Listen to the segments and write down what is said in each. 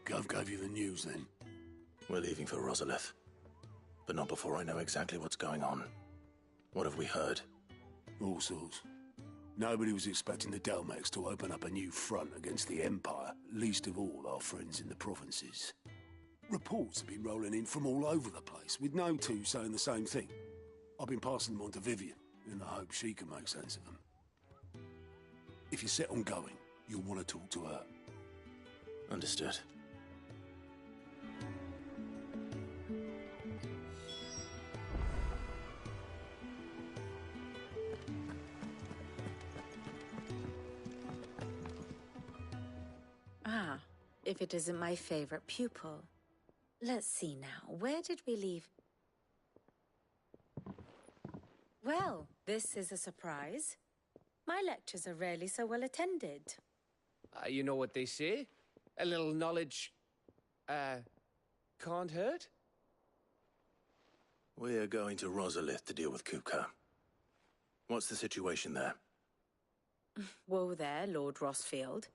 Gov gave you the news then? We're leaving for Rosalith. But not before I know exactly what's going on. What have we heard? All sorts. Nobody was expecting the Dalmex to open up a new front against the Empire, least of all our friends in the provinces. Reports have been rolling in from all over the place, with no two saying the same thing. I've been passing them on to Vivian, in the hope she can make sense of them. If you're set on going, you'll want to talk to her. Understood. Ah, if it isn't my favorite pupil. Let's see now, where did we leave? Well, this is a surprise. My lectures are rarely so well attended. You know what they say? A little knowledge, can't hurt? We're going to Rosalith to deal with Kupka. What's the situation there? Whoa there, Lord Rossfield.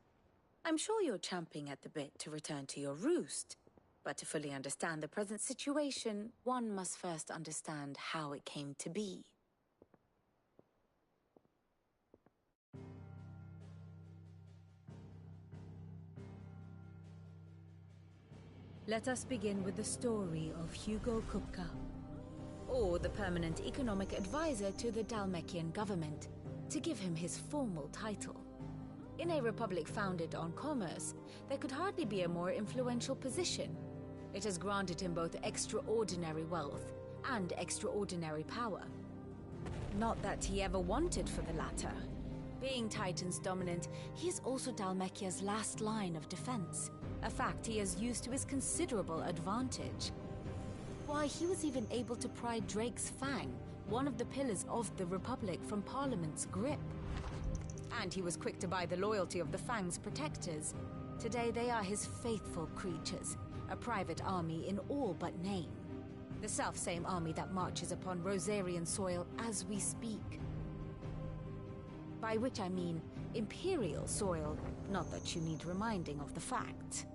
I'm sure you're champing at the bit to return to your roost. But to fully understand the present situation, one must first understand how it came to be. Let us begin with the story of Hugo Kupka, or the permanent economic advisor to the Dhalmekian government, to give him his formal title. In a republic founded on commerce, there could hardly be a more influential position. It has granted him both extraordinary wealth and extraordinary power. Not that he ever wanted for the latter. Being Titan's dominant, he is also Dhalmekia's last line of defense, a fact he has used to his considerable advantage. Why, he was even able to pry Drake's Fang, one of the pillars of the Republic, from Parliament's grip. And he was quick to buy the loyalty of the Fang's protectors. Today they are his faithful creatures, a private army in all but name. The self-same army that marches upon Rosarian soil as we speak. By which I mean Imperial soil, not that you need reminding of the fact.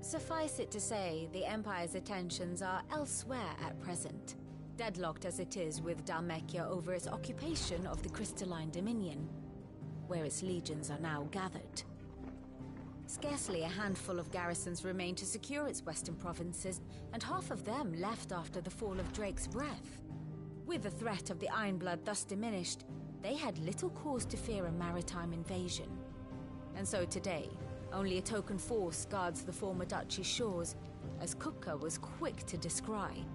Suffice it to say, the Empire's attentions are elsewhere at present, deadlocked as it is with Dhalmekia over its occupation of the Crystalline Dominion, where its legions are now gathered. Scarcely a handful of garrisons remain to secure its western provinces, and half of them left after the fall of Drake's Breath. With the threat of the Ironblood thus diminished, they had little cause to fear a maritime invasion. And so today, only a token force guards the former duchy's shores, as Kupka was quick to descry.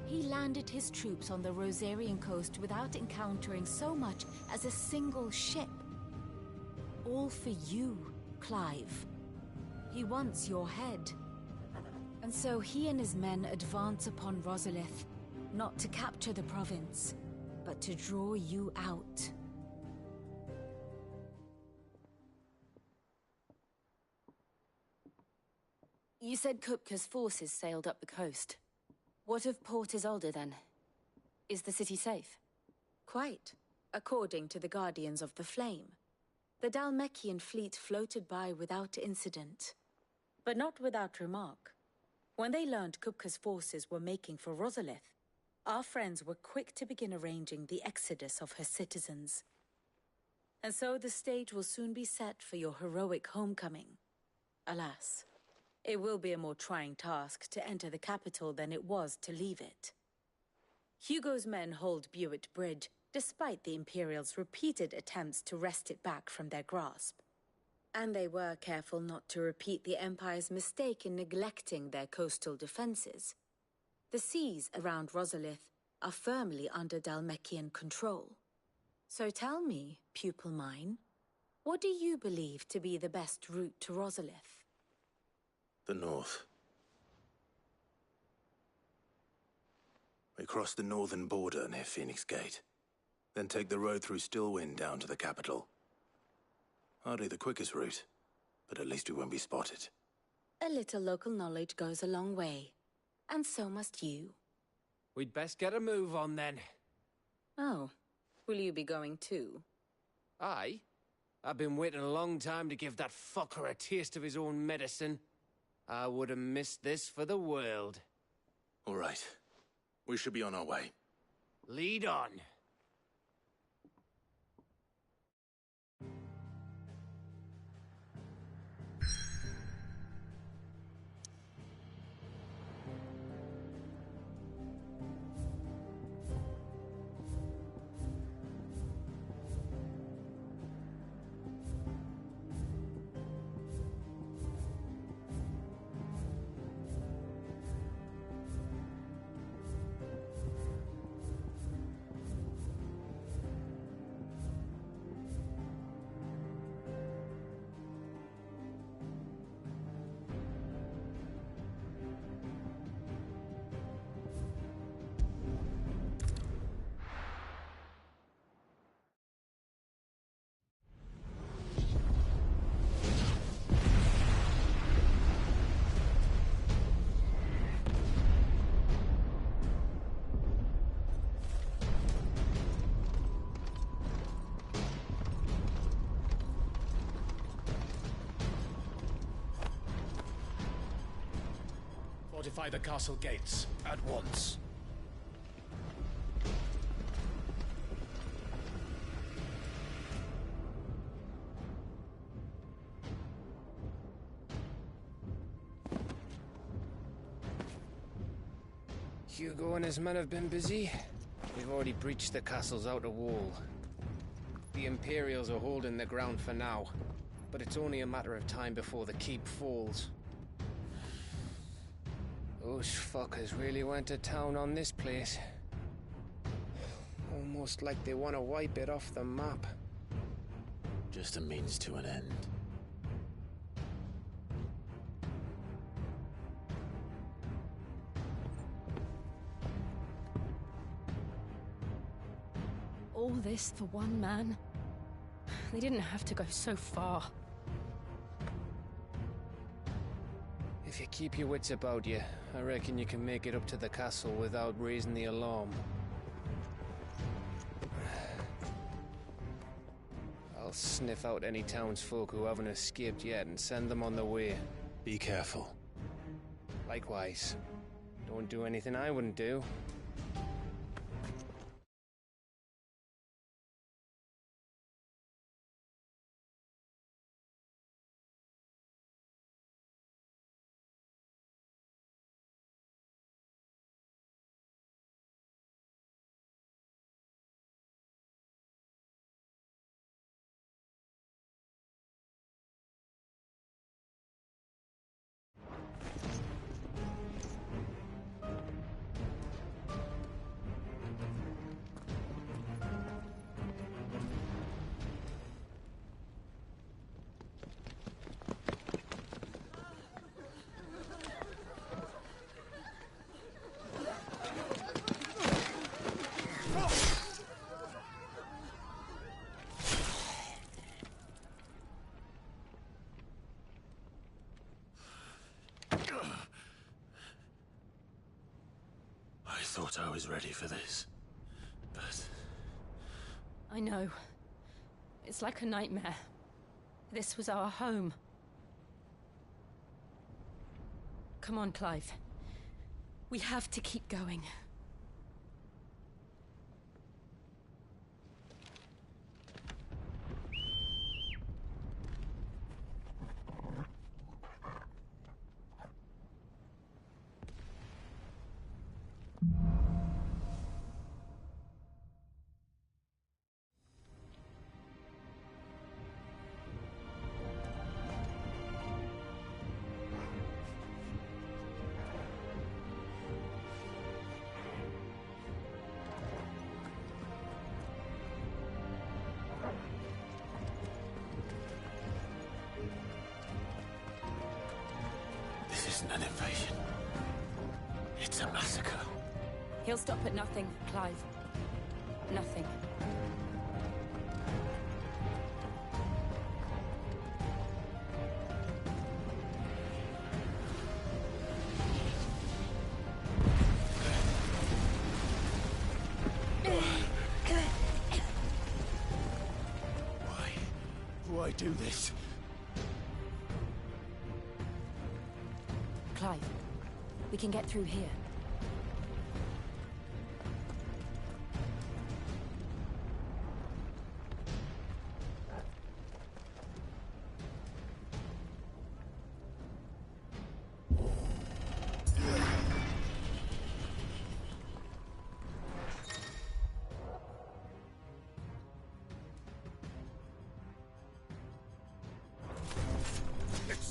He landed his troops on the Rosarian coast without encountering so much as a single ship. All for you, Clive. He wants your head. And so he and his men advance upon Rosalith, not to capture the province, but to draw you out. You said Kupka's forces sailed up the coast. What of Port Isolde, then? Is the city safe? Quite, according to the Guardians of the Flame. The Dhalmekian fleet floated by without incident. But not without remark. When they learned Kupka's forces were making for Rosalith, our friends were quick to begin arranging the exodus of her citizens. And so the stage will soon be set for your heroic homecoming. Alas, it will be a more trying task to enter the capital than it was to leave it. Hugo's men hold Buet Bridge, despite the Imperials' repeated attempts to wrest it back from their grasp. And they were careful not to repeat the Empire's mistake in neglecting their coastal defenses. The seas around Rosalith are firmly under Dhalmekian control. So tell me, pupil mine, what do you believe to be the best route to Rosalith? The north. We cross the northern border near Phoenix Gate, then take the road through Stillwind down to the capital. Hardly the quickest route, but at least we won't be spotted. A little local knowledge goes a long way. And so must you. We'd best get a move on, then. Oh, will you be going too? Aye. I've been waiting a long time to give that fucker a taste of his own medicine. I would have missed this for the world. All right. We should be on our way. Lead on. Fortify the castle gates at once. Hugo and his men have been busy. We've already breached the castle's outer wall. The Imperials are holding the ground for now, but it's only a matter of time before the keep falls. Those fuckers really went to town on this place. Almost like they want to wipe it off the map. Just a means to an end. All this for one man? They didn't have to go so far. If you keep your wits about you, I reckon you can make it up to the castle without raising the alarm. I'll sniff out any townsfolk who haven't escaped yet and send them on their way. Be careful. Likewise. Don't do anything I wouldn't do. I thought I was ready for this, but... I know. It's like a nightmare. This was our home. Come on, Clive. We have to keep going. This isn't an invasion. It's a massacre. He'll stop at nothing, Clive. Nothing. Why do this? Clive. We can get through here.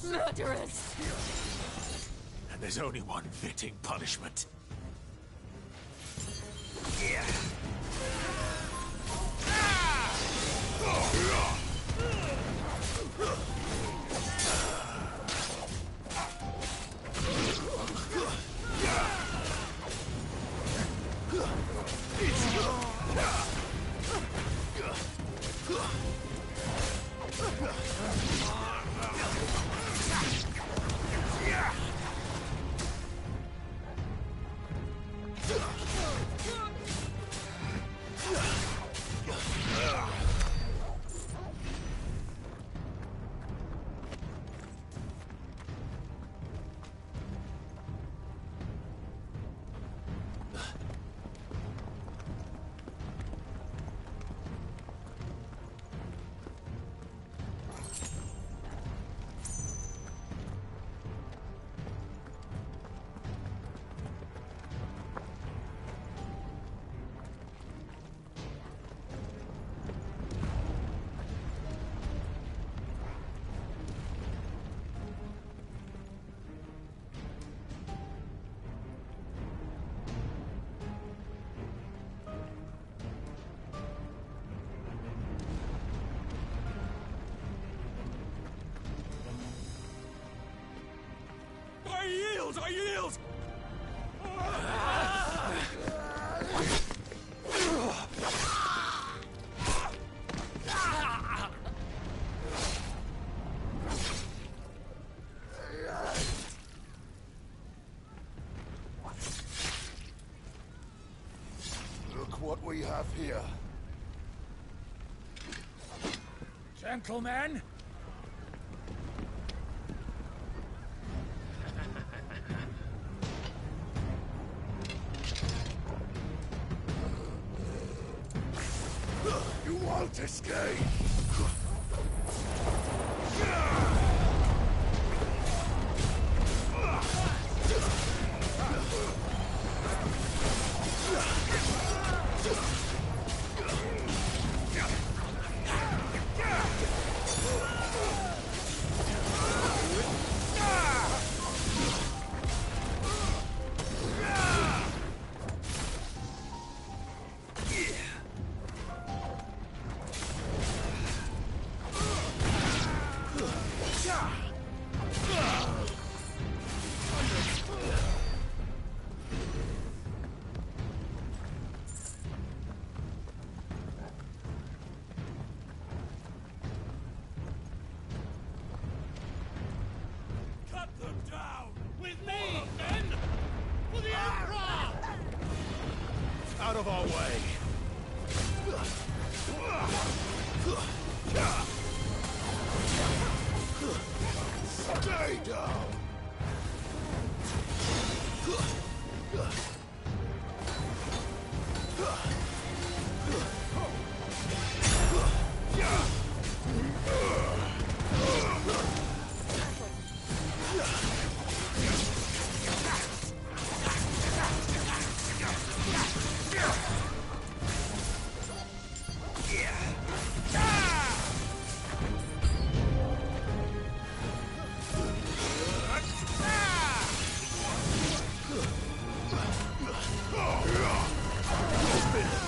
Murderers! And there's only one fitting punishment. I yield! Look what we have here. Gentlemen! You won't escape! Out of our way! Stay down! Been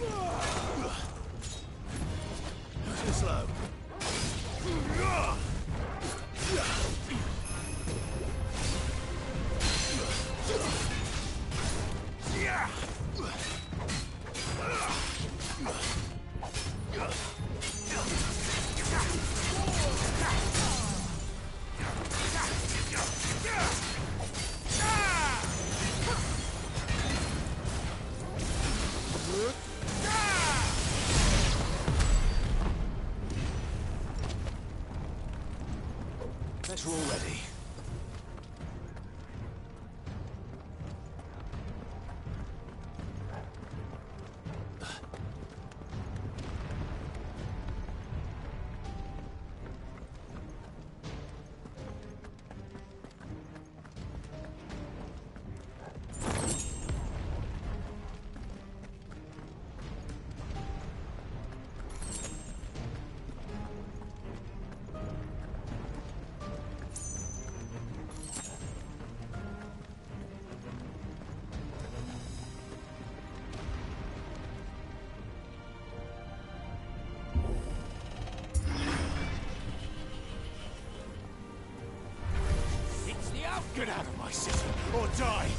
Too slow. Better already. Get out of my city, or die!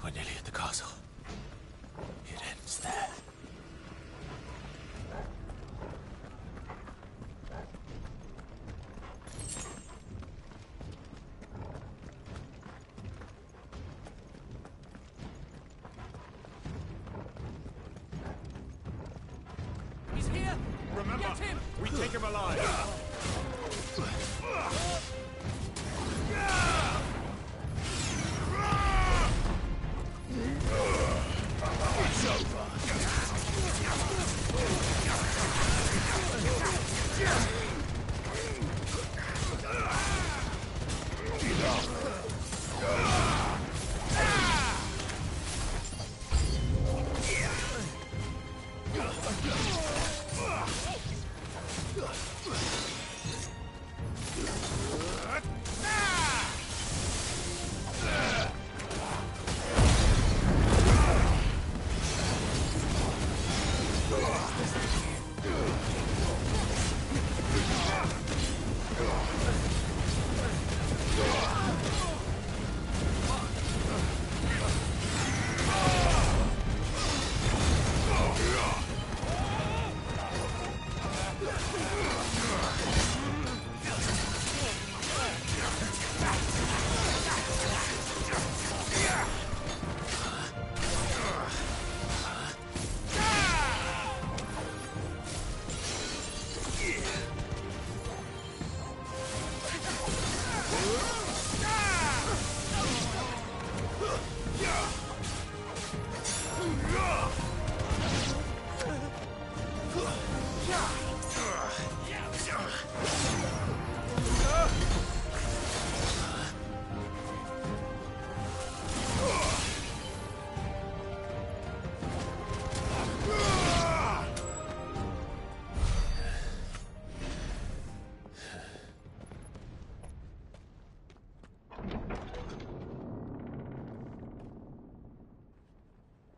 We're nearly at the castle. It ends there. He's here! Remember, get him! We take him alive! It's over.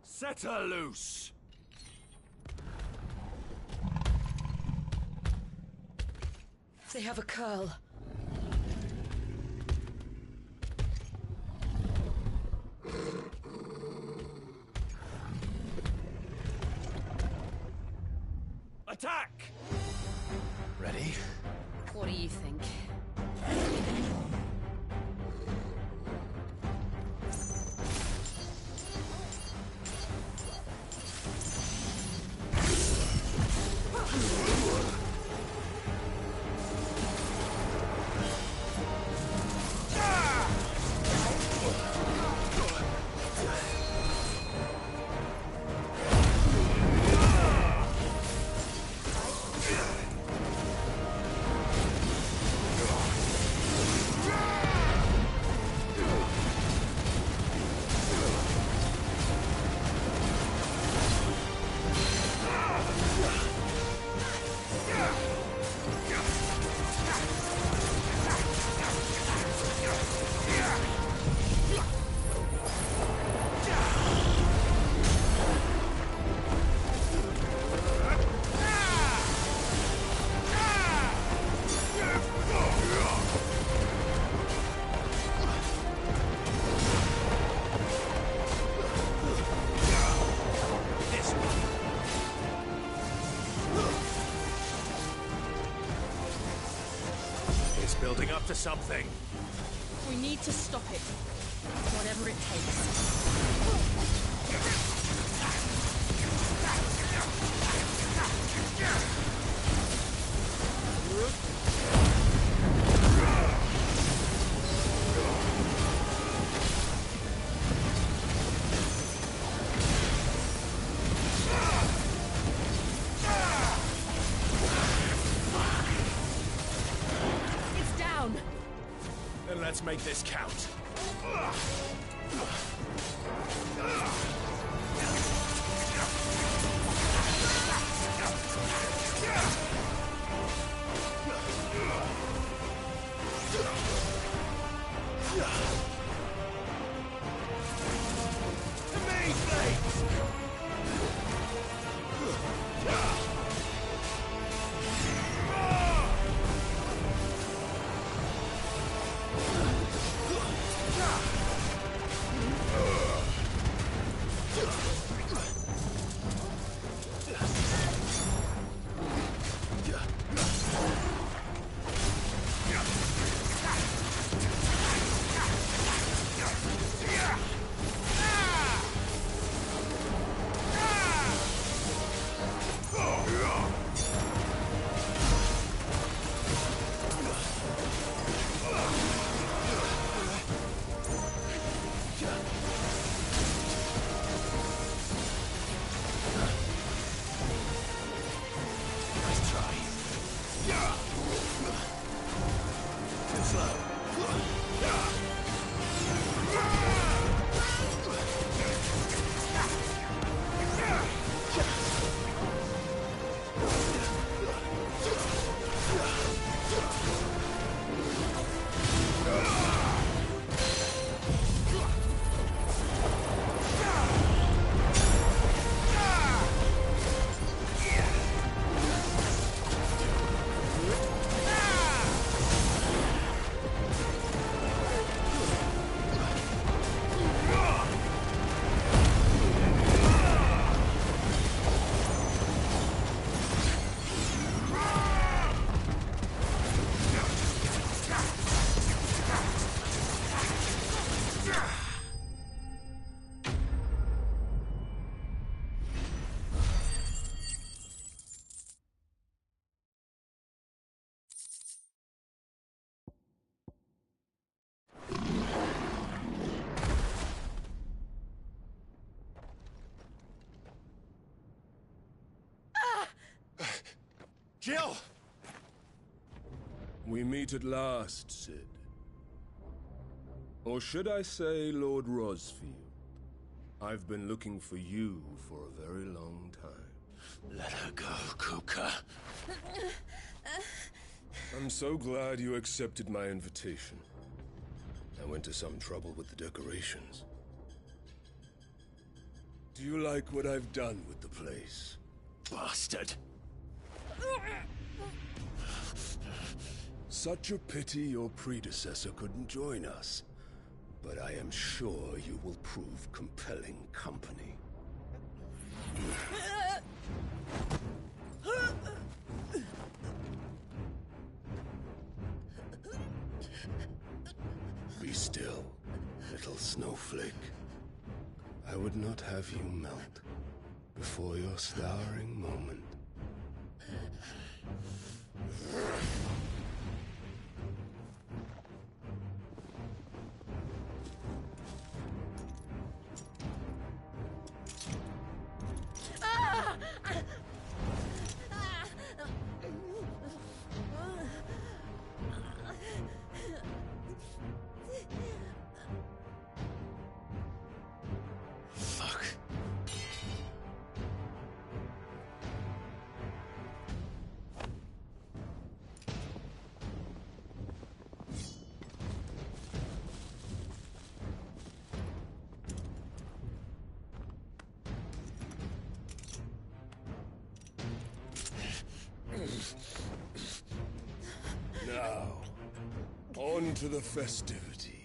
Set her loose! They have a curl. attack! Ready? What do you think? Building up to something. We need to stop it. Whatever it takes. Then let's make this count. Jill! We meet at last, Cid. Or should I say, Lord Rosfield? I've been looking for you for a very long time. Let her go, Kupka. I'm so glad you accepted my invitation. I went to some trouble with the decorations. Do you like what I've done with the place? Bastard! Such a pity your predecessor couldn't join us. But I am sure you will prove compelling company. Be still, little snowflake. I would not have you melt before your starring moment. Fuck. Now, on to the festivities.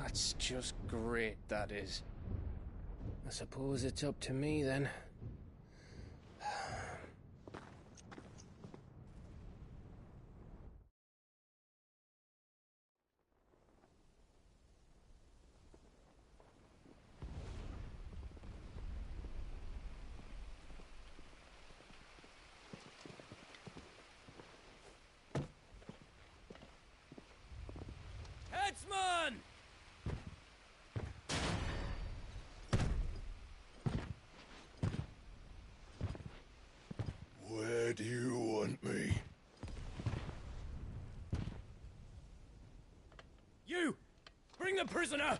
That's just great, that is. I suppose it's up to me then. Headsman! Where do you want me? You! Bring the prisoner!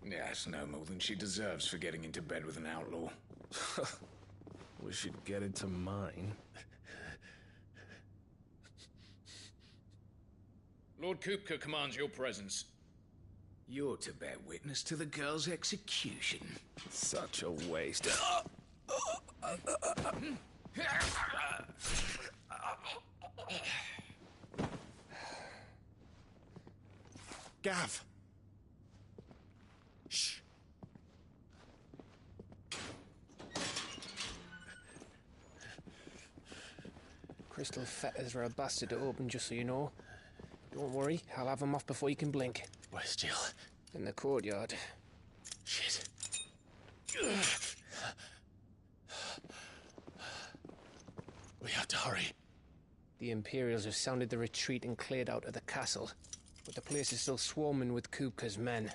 Yes, no more than she deserves for getting into bed with an outlaw. Wish you'd get into mine. Lord Kupka commands your presence. You're to bear witness to the girl's execution. Such a waste. Gav! Shh. Crystal fetters are a bastard to open, just so you know. Don't worry, I'll have them off before you can blink. Where's Jill? In the courtyard. Shit. We have to hurry. The Imperials have sounded the retreat and cleared out of the castle, but the place is still swarming with Kupka's men.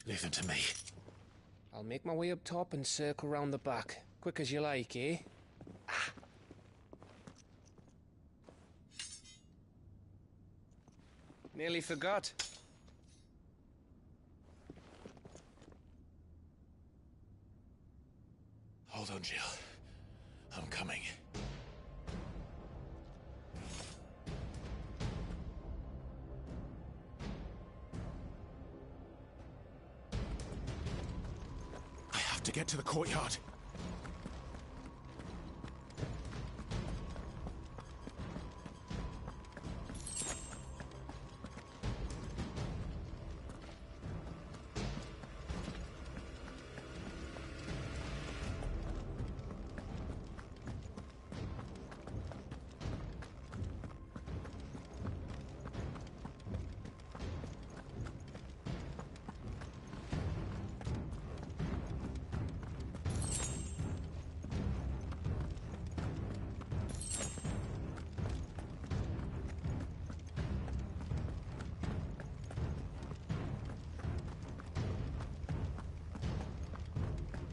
Leave them to me. I'll make my way up top and circle round the back. Quick as you like, eh? Nearly forgot. Hold on, Jill. I'm coming. I have to get to the courtyard.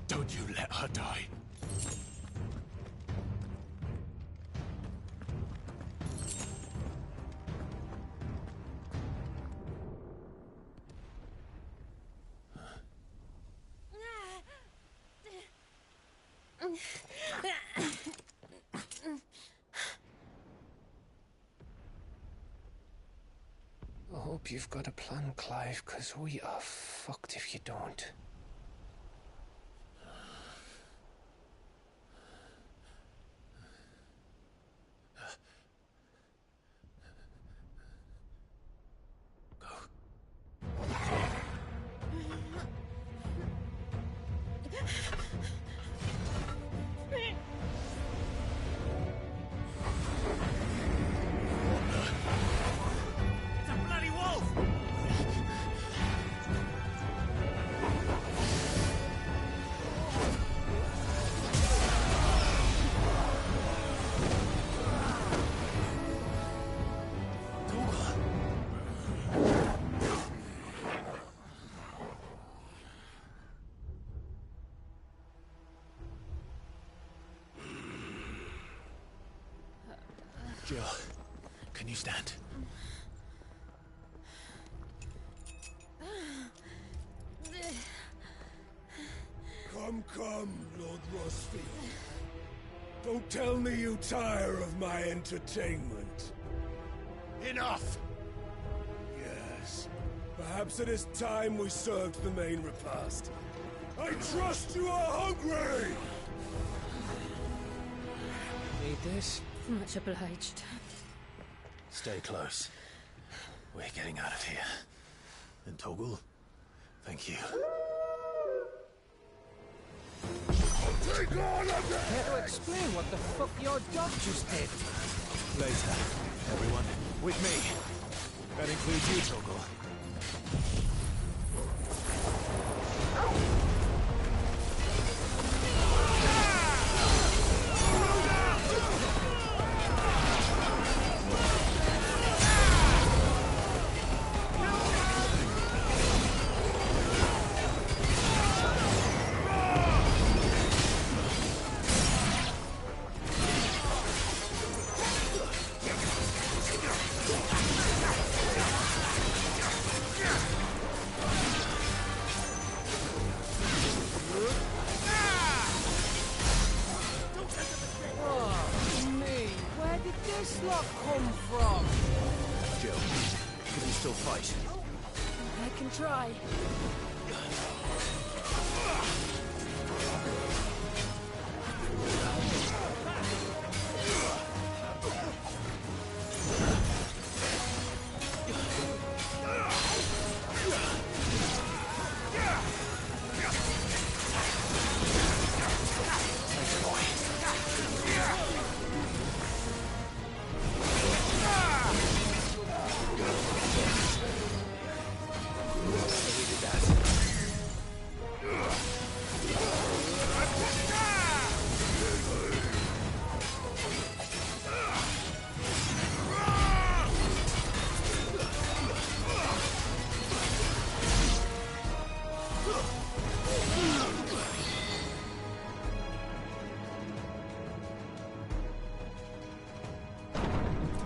Don't you let her die. hope you've got a plan, Clive, because we are fucked if you don't. Jill, can you stand? Come, Lord Rosfield. Don't tell me you tire of my entertainment. Enough! Yes. Perhaps it is time we served the main repast. I trust you are hungry! Need this? Much obliged. Stay close. We're getting out of here. And Toggle, thank you. Take on again! Care to explain what the fuck your dog just did? Later, everyone, with me. That includes you, Toggle. I can try.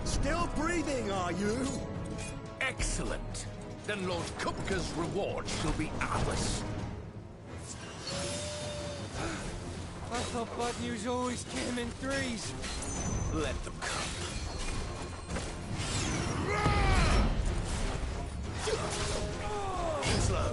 Still breathing, are you? Excellent. Then Lord Kupka's reward shall be ours. I thought bad news always came in threes. Let them come. Slow.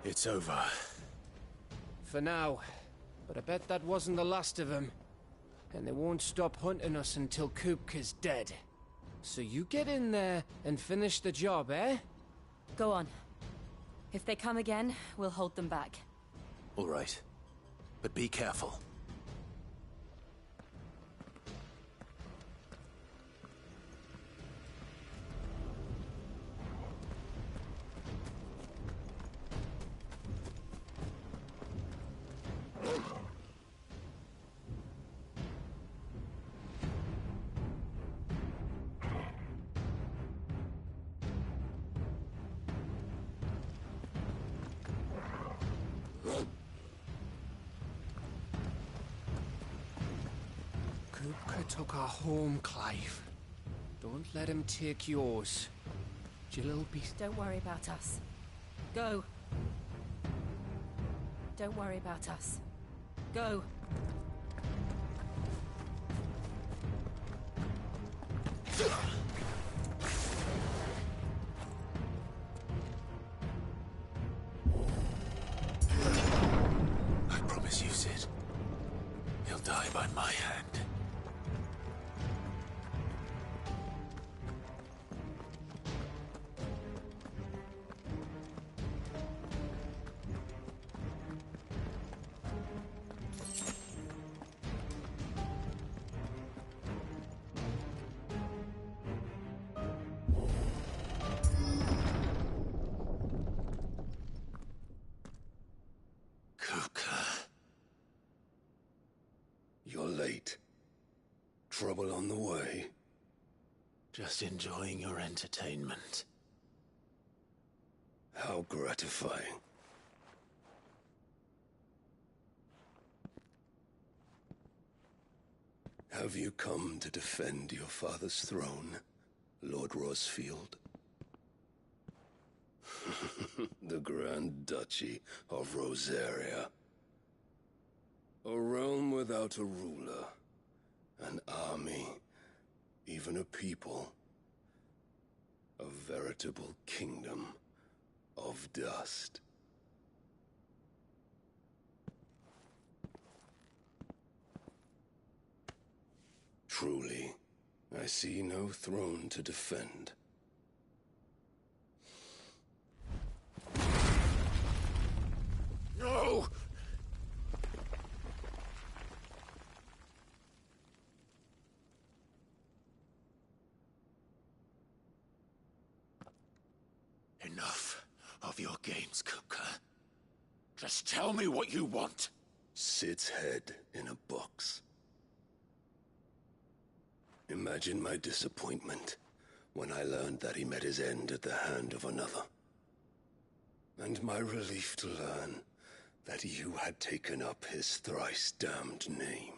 It's over. For now. But I bet that wasn't the last of them. And they won't stop hunting us until Kupka's dead. So you get in there and finish the job, eh? Go on. If they come again, we'll hold them back. All right. But be careful. Kupka took our home, Clive. Don't let him take yours. Jill'll be... Don't worry about us. Go. Don't worry about us. Go. I promise you, Sid. He'll die by my hand. You're late. Trouble on the way. Just enjoying your entertainment. How gratifying. Have you come to defend your father's throne, Lord Rosfield? The Grand Duchy of Rosaria. A realm without a ruler, an army, even a people. A veritable kingdom of dust. Truly, I see no throne to defend. No! Enough of your games, Kupka. Just tell me what you want. Sid's head in a box. Imagine my disappointment when I learned that he met his end at the hand of another. And my relief to learn that you had taken up his thrice-damned name.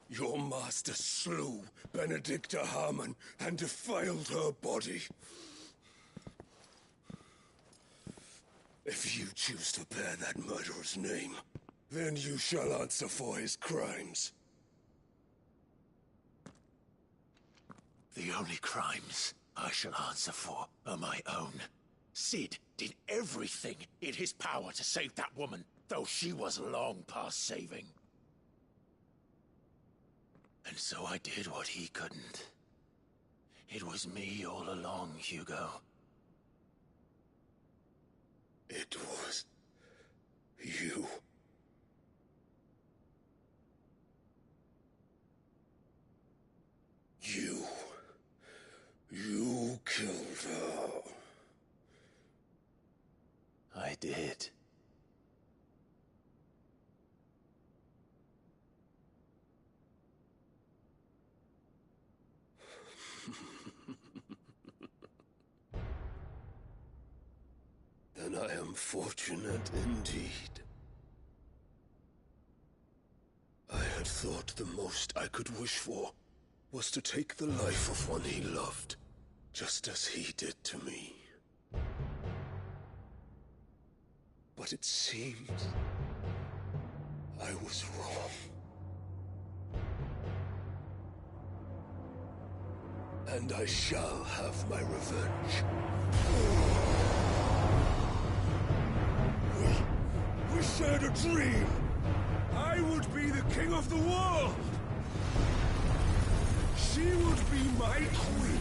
Your master slew Benedicta Harmon and defiled her body. If you choose to bear that murderer's name, then you shall answer for his crimes. The only crimes I shall answer for are my own. Sid did everything in his power to save that woman, though she was long past saving. And so I did what he couldn't. It was me all along, Hugo. It was you. You killed her. I did. Then I am fortunate indeed. I had thought the most I could wish for was to take the life of one he loved, just as he did to me. But it seems I was wrong. And I shall have my revenge. We shared a dream. I would be the king of the world. She would be my queen.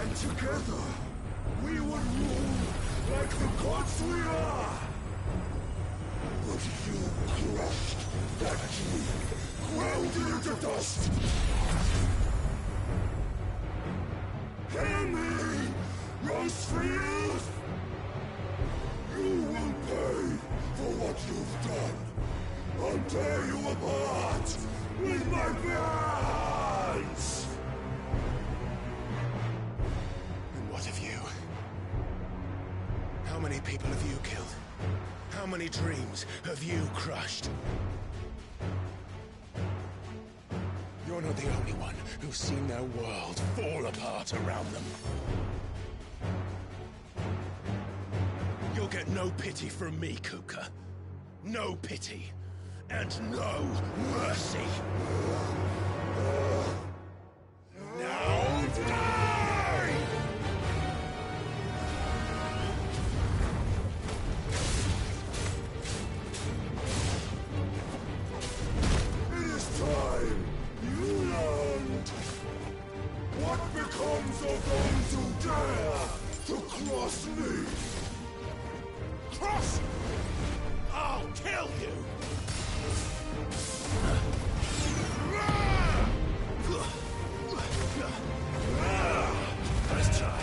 And together, we would rule like the gods we are. But you crushed that dream, ground it into dust. Hear me, Rosefield! You will pay for what you've done. I'll tear you apart with my hands! And what of you? How many people have you killed? How many dreams have you crushed? You're not the only one who's seen their world fall apart around them. You'll get no pity from me, Kupka. No pity. And no mercy. Now die! It is time you learned what becomes of those who dare to cross me. Cross! I'll kill you! Let's try.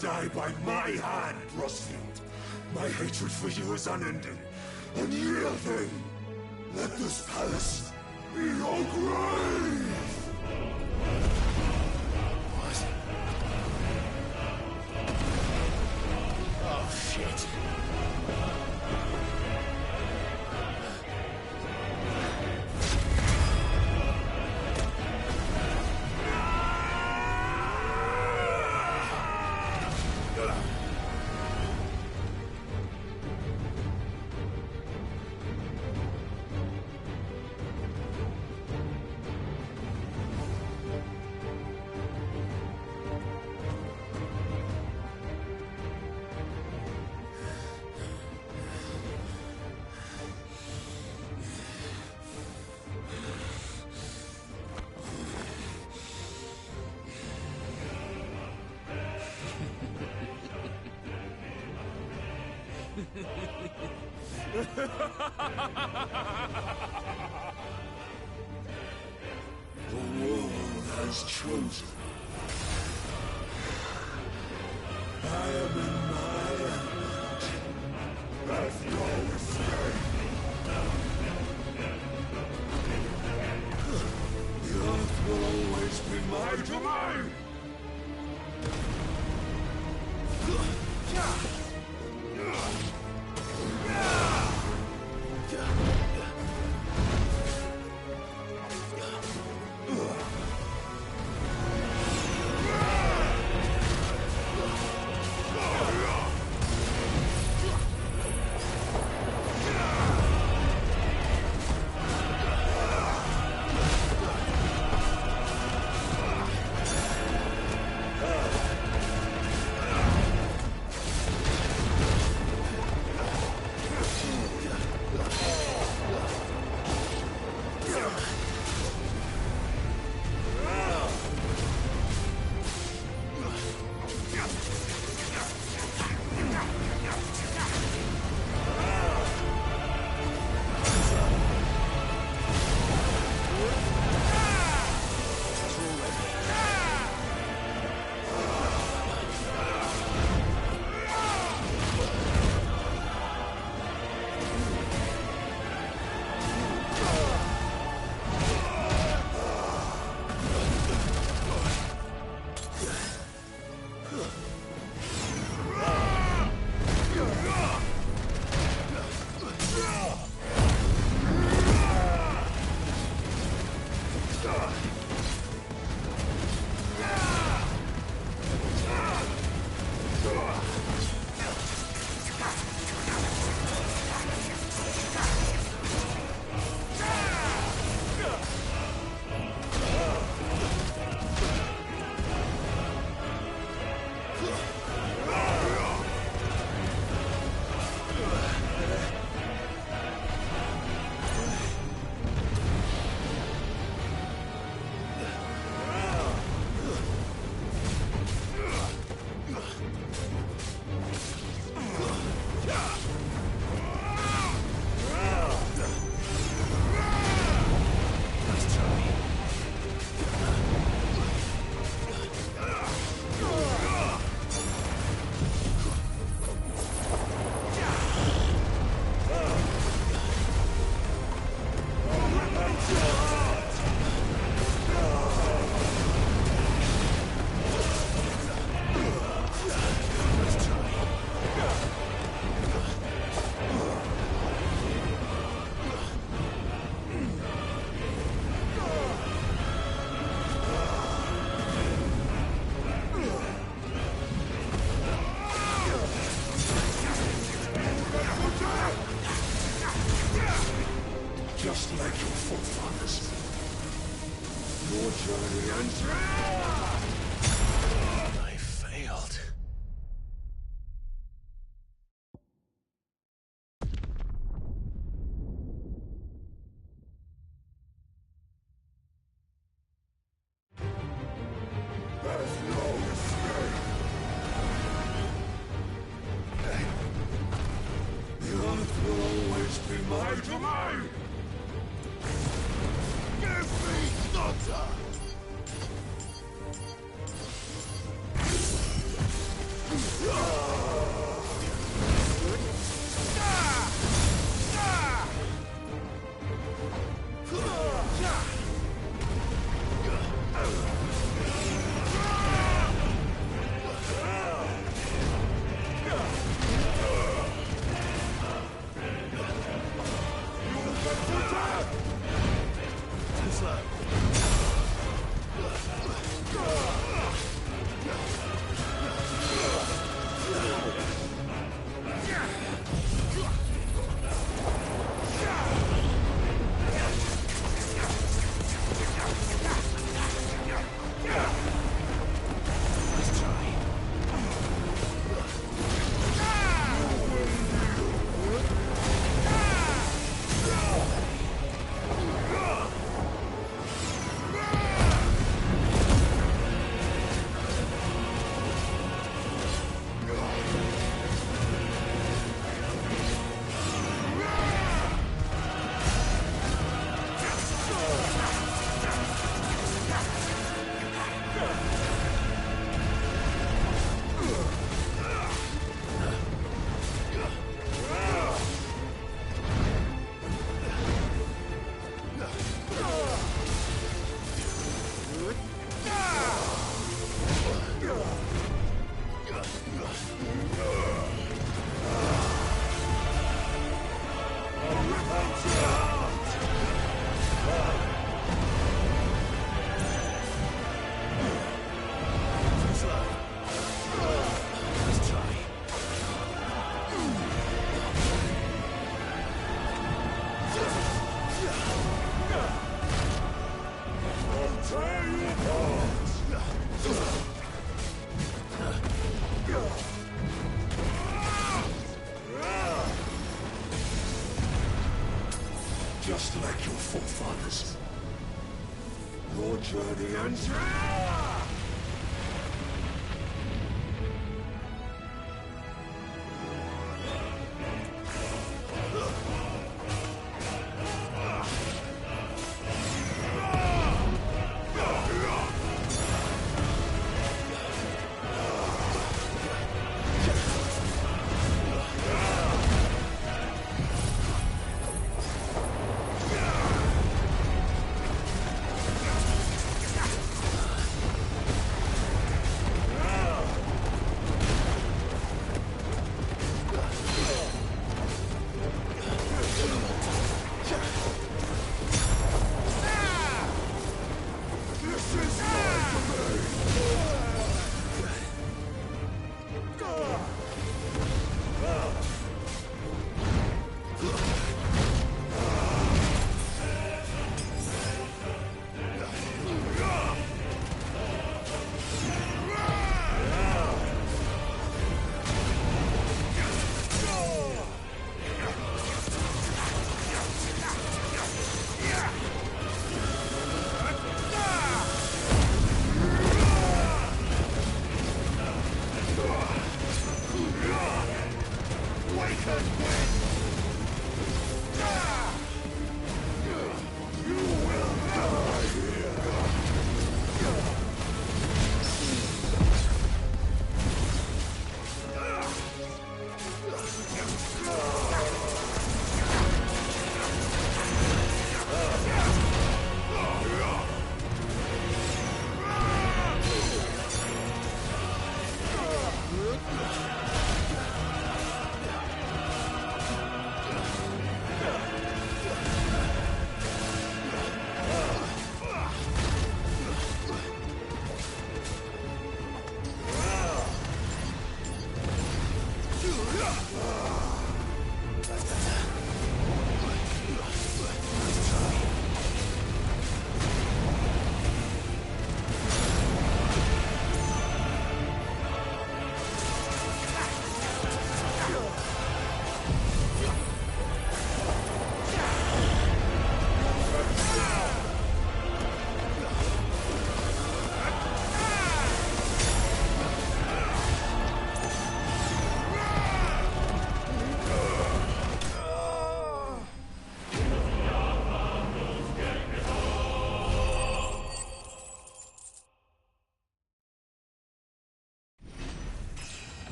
Die by my hand, Rosefield. My hatred for you is unending, unyielding. Let this palace be your grave! What? Oh, shit. The world has chosen. I am in my element. forefathers. Your journey ends here! I failed. There's no escape! The earth will always be my domain! Give me Nota! Just like your forefathers. Your journey ends here!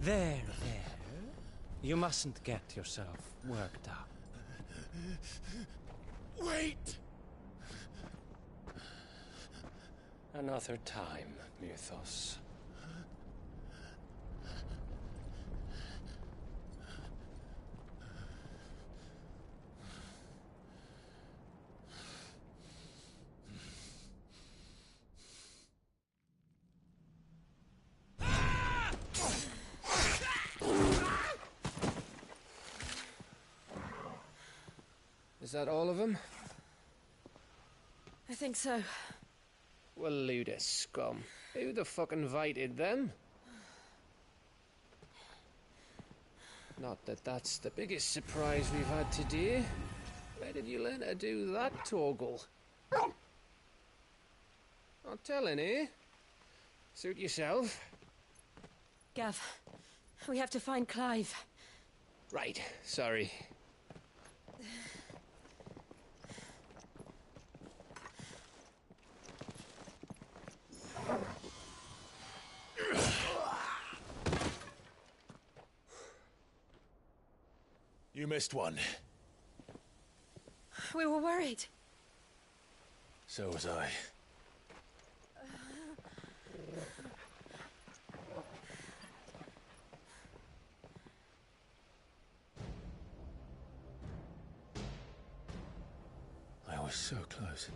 There. You mustn't get yourself worked up. Wait! Another time, Mythos. Is that all of them? I think so. Well, load of scum. Who the fuck invited them? Not that that's the biggest surprise we've had today. Where did you learn to do that, Torgal? Not telling, eh? Suit yourself. Gav, we have to find Clive. Right, sorry. You missed one. We were worried. So was I. I was so close.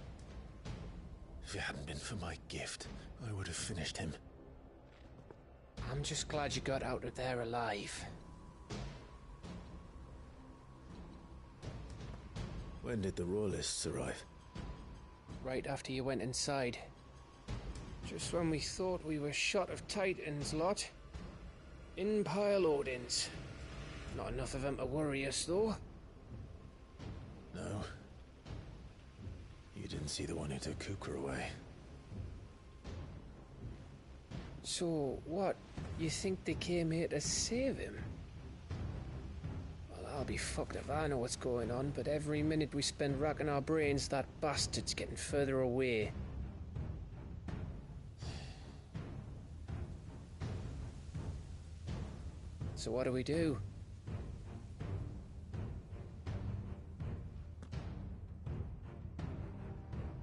If it hadn't been for my gift, I would have finished him. I'm just glad you got out of there alive. When did the Royalists arrive? Right after you went inside. Just when we thought we were shot of Titans, lot. In pile Odins. Not enough of them to worry us, though. No. You didn't see the one who took Kupka away. So, what? You think they came here to save him? Well, I'll be fucked if I know what's going on, but every minute we spend racking our brains, that bastard's getting further away. So what do?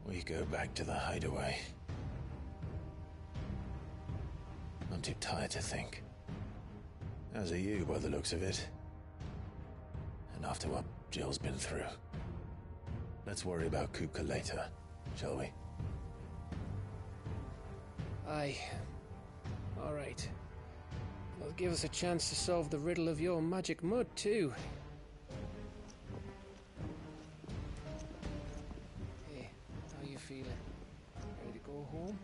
We go back to the hideaway. I'm too tired to think. As are you, by the looks of it. And after what Jill's been through. Let's worry about Kupka later, shall we? Aye. All right. That'll give us a chance to solve the riddle of your magic mud, too. Hey, how you feeling? Ready to go home?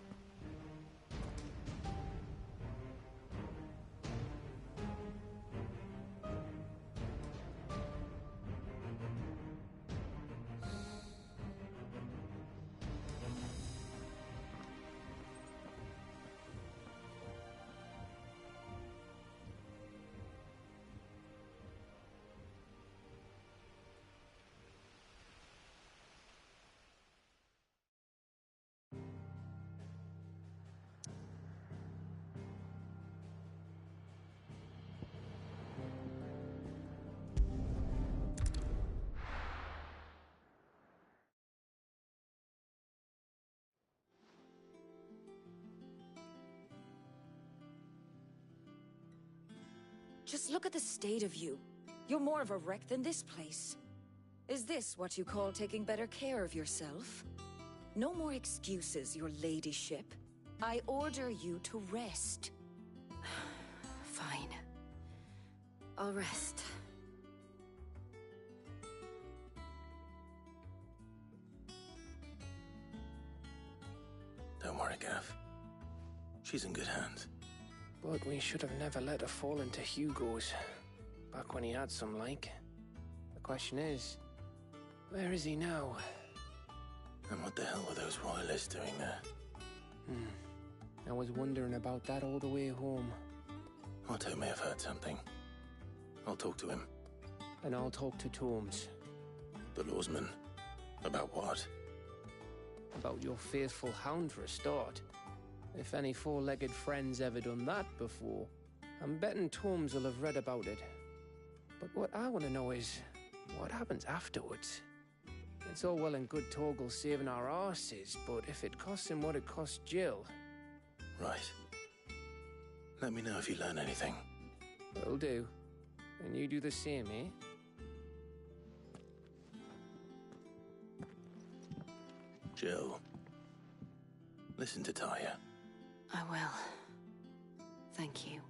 Just look at the state of you. You're more of a wreck than this place. Is this what you call taking better care of yourself? No more excuses, your ladyship. I order you to rest. Fine. I'll rest. Don't worry, Gav. She's in good hands. But we should have never let her fall into Hugo's. Back when he had some like. The question is, where is he now? And what the hell were those royalists doing there? I was wondering about that all the way home. Otto may have heard something. I'll talk to him. And I'll talk to Torms. The lawsman? About what? About your faithful hound for a start. If any four-legged friend's ever done that before. I'm betting Tomes will have read about it. But what I want to know is, what happens afterwards? It's all well and good Torgal saving our arses, but if it costs him what it cost Jill... Right. Let me know if you learn anything. Will do. And you do the same, eh? Jill, listen to Taya. I will. Thank you.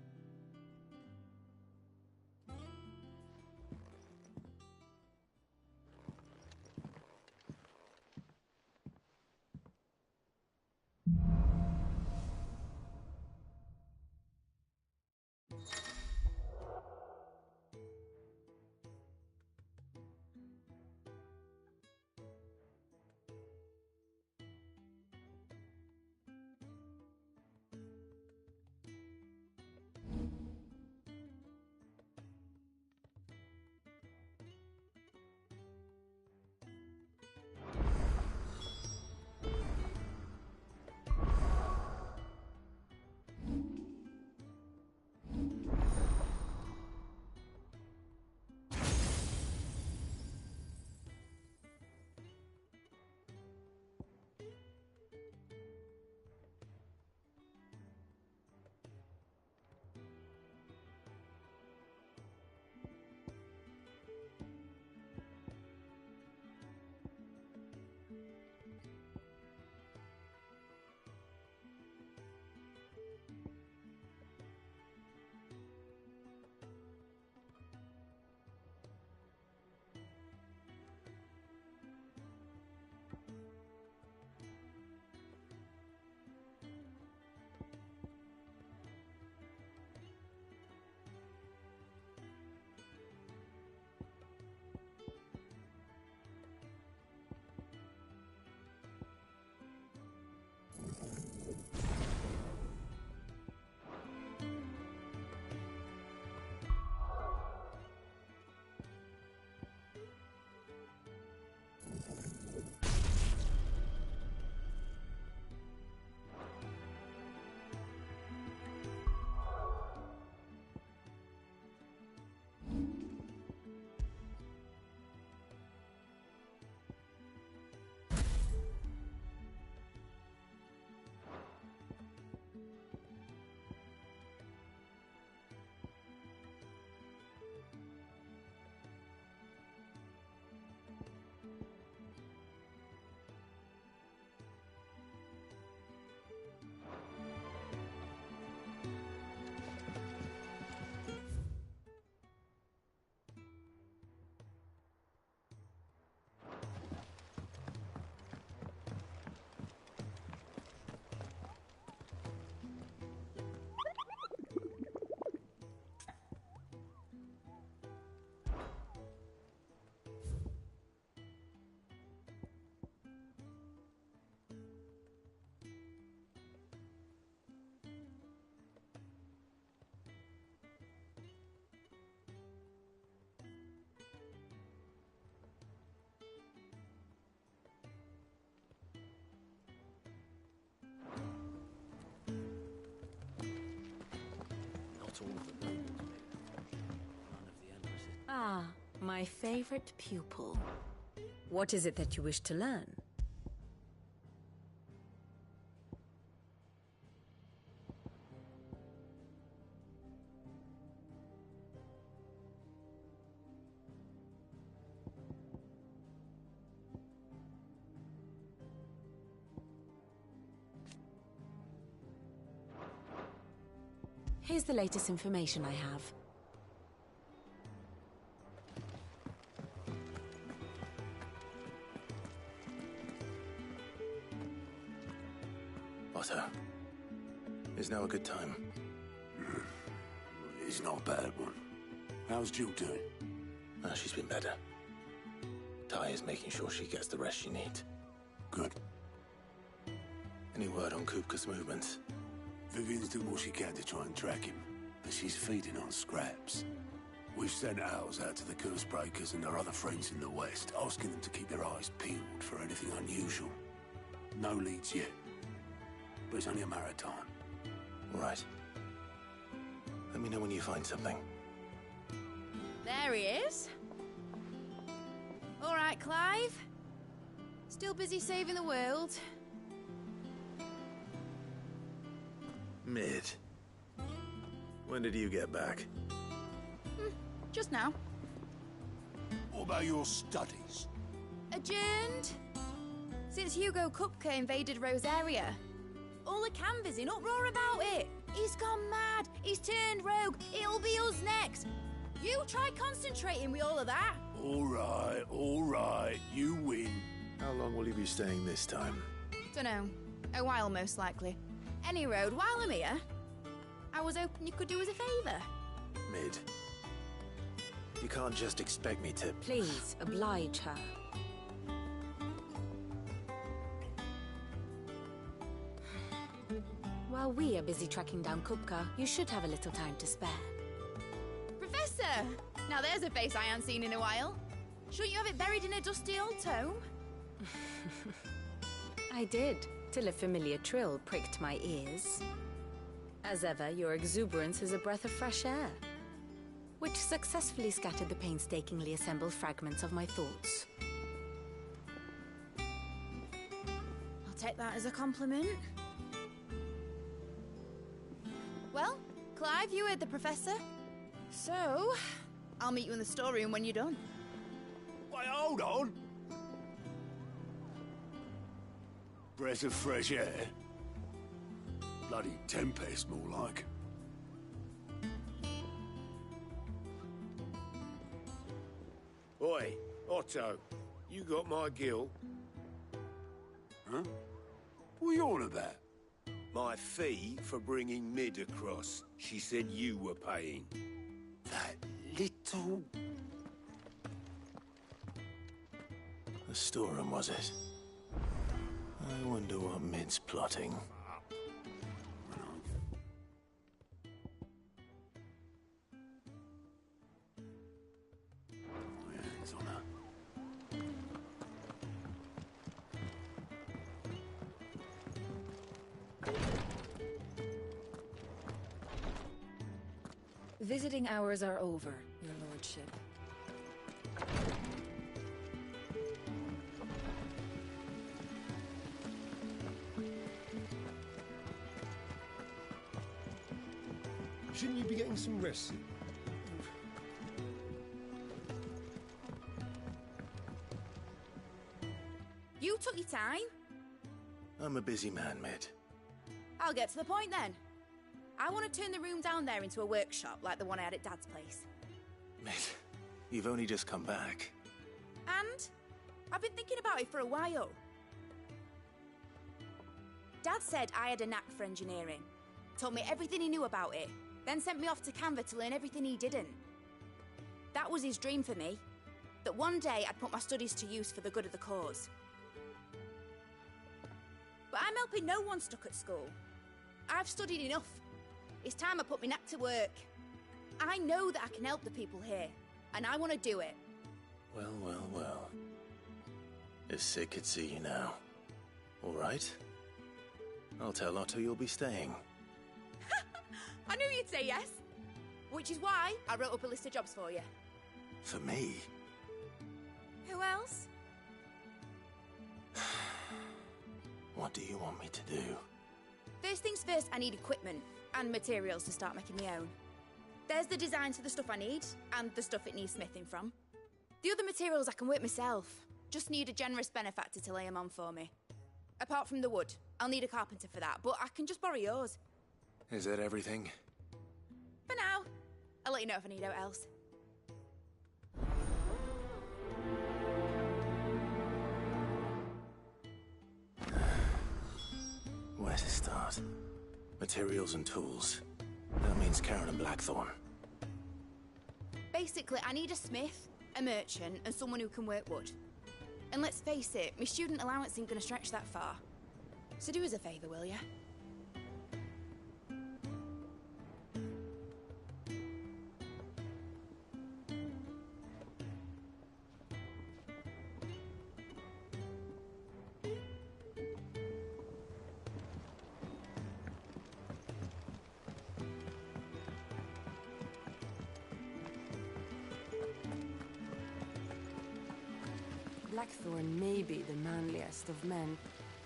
Ah, my favorite pupil. What is it that you wish to learn? Here's the latest information I have. Otto, is now a good time? It's not a bad one. How's Jill doing? She's been better. Taya's making sure she gets the rest she needs. Good. Any word on Kupka's movements? Vivian's doing what she can to try and track him, but she's feeding on scraps. We've sent ours out to the Cursebreakers and our other friends in the West, asking them to keep their eyes peeled for anything unusual. No leads yet, but it's only a matter of time. Right. Let me know when you find something. There he is. All right, Clive. Still busy saving the world. Mid. When did you get back? Just now. What about your studies? Adjourned. Since Hugo Kupka invaded Rosaria. All the canvass in uproar about it. He's gone mad. He's turned rogue. It'll be us next. You try concentrating with all of that. All right. You win. How long will you be staying this time? Dunno. A while, most likely. Any road, while I'm here, I was hoping you could do us a favour. Mid. You can't just expect me to... Please, oblige her. While we are busy tracking down Kupka, you should have a little time to spare. Professor! Now there's a face I haven't seen in a while. Shouldn't you have it buried in a dusty old tome? I did, till a familiar trill pricked my ears. As ever, your exuberance is a breath of fresh air, which successfully scattered the painstakingly assembled fragments of my thoughts. I'll take that as a compliment. Well, Clive, you heard the Professor. So, I'll meet you in the storeroom when you're done. Wait, hold on. Breath of fresh air. Bloody tempest, more like. Oi, Otto, you got my gill? Huh? What are you on about? My fee for bringing Mid across. She said you were paying. That little... The storeroom, was it? I wonder what Mid's plotting. Visiting hours are over, your lordship. Shouldn't you be getting some rest? You took your time. I'm a busy man, Mid. I'll get to the point then. I want to turn the room down there into a workshop like the one I had at Dad's place. Mid, you've only just come back. And I've been thinking about it for a while. Dad said I had a knack for engineering. Told me everything he knew about it, then sent me off to Canva to learn everything he didn't. That was his dream for me. That one day I'd put my studies to use for the good of the cause. But I'm helping no one stuck at school. I've studied enough. It's time I put my knack to work. I know that I can help the people here, and I want to do it. Well. If Sid could see you now. All right? I'll tell Otto you'll be staying. I knew you'd say yes. Which is why I wrote up a list of jobs for you. For me? Who else? What do you want me to do? First things first, I need equipment and materials to start making my own. There's the designs for the stuff I need, and the stuff it needs smithing from. The other materials I can work myself. Just need a generous benefactor to lay them on for me. Apart from the wood, I'll need a carpenter for that, but I can just borrow yours. Is that everything? For now. I'll let you know if I need out else. Where to start? Materials and tools. That means Karen and Blackthorn. Basically, I need a smith, a merchant, and someone who can work wood. And let's face it, my student allowance ain't gonna stretch that far. So do us a favour, will ya? Blackthorn may be the manliest of men,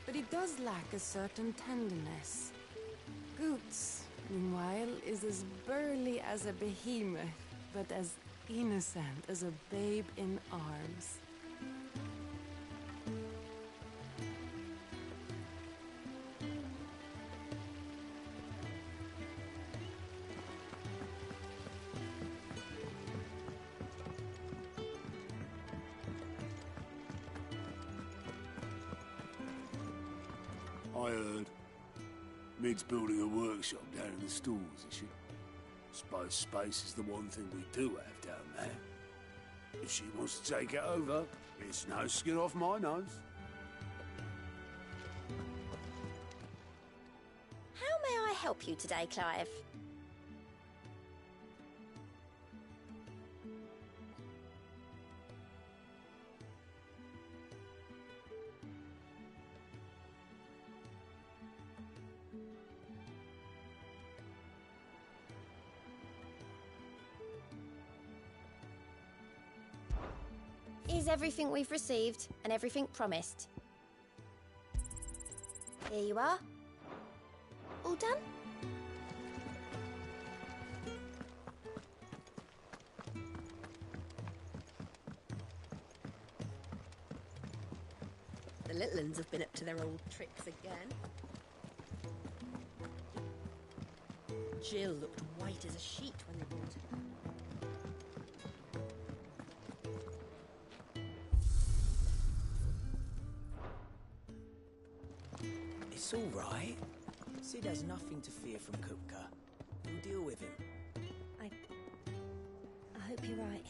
but he does lack a certain tenderness. Goots, meanwhile, is as burly as a behemoth, but as innocent as a babe in arms. I heard Mid's building a workshop down in the stalls, is she? Suppose space is the one thing we do have down there. If she wants to take it over, it's no skin off my nose. How may I help you today, Clive? Is everything we've received and everything promised? Here you are. All done? The little uns have been up to their old tricks again. Jill looked white as a sheet when they brought her back. It's all right. Sid has nothing to fear from Kupka. We'll deal with him. I hope you're right.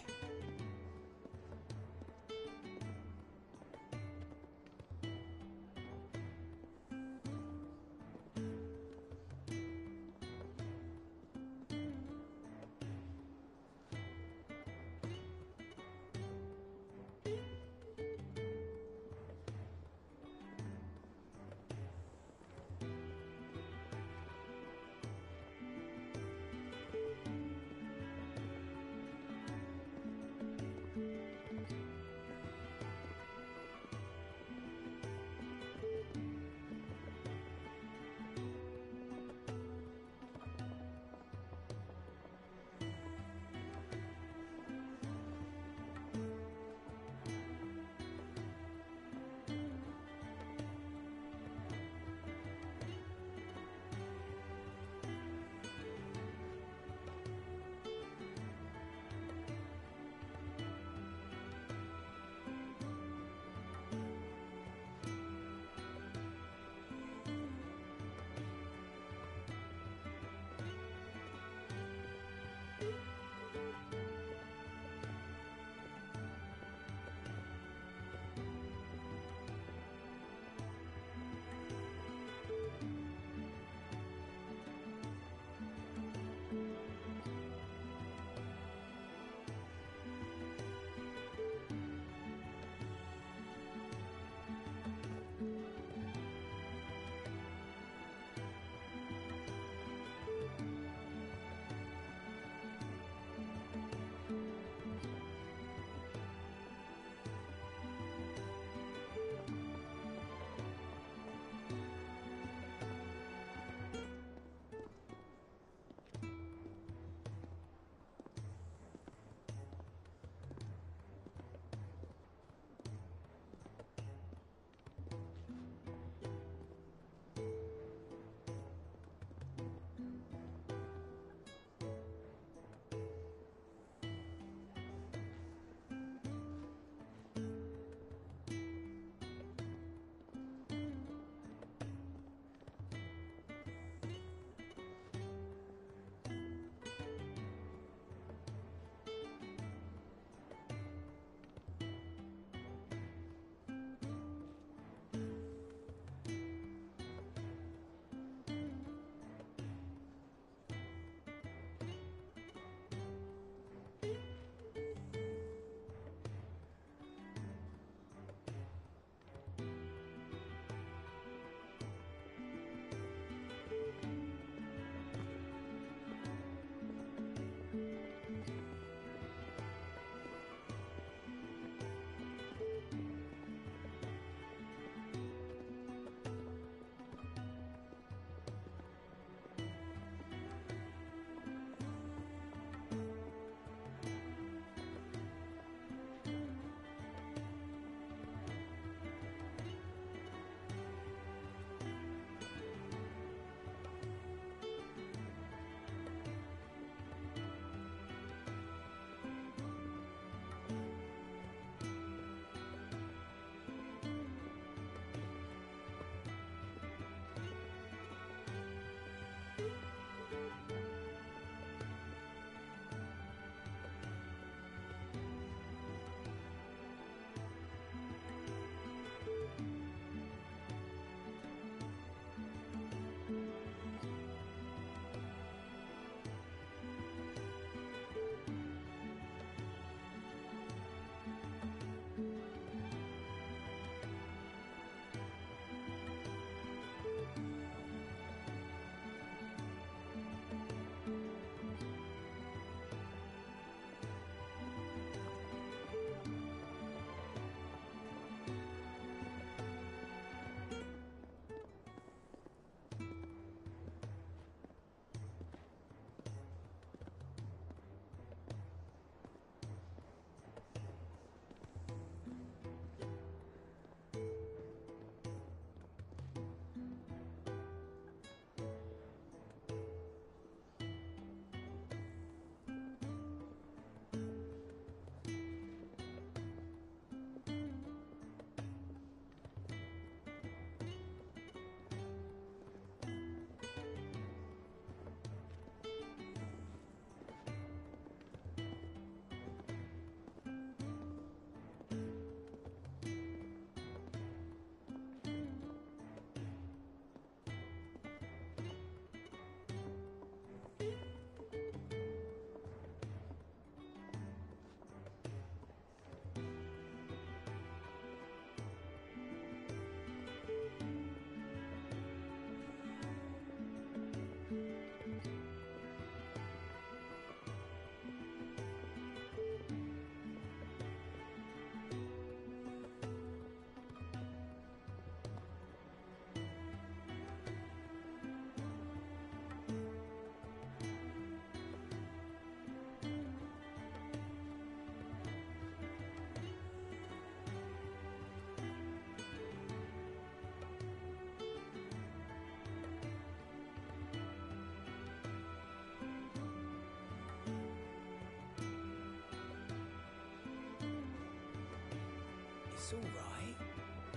It's all right.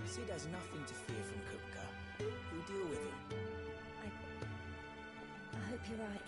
Sid has nothing to fear from Kupka. We'll deal with him. I hope you're right.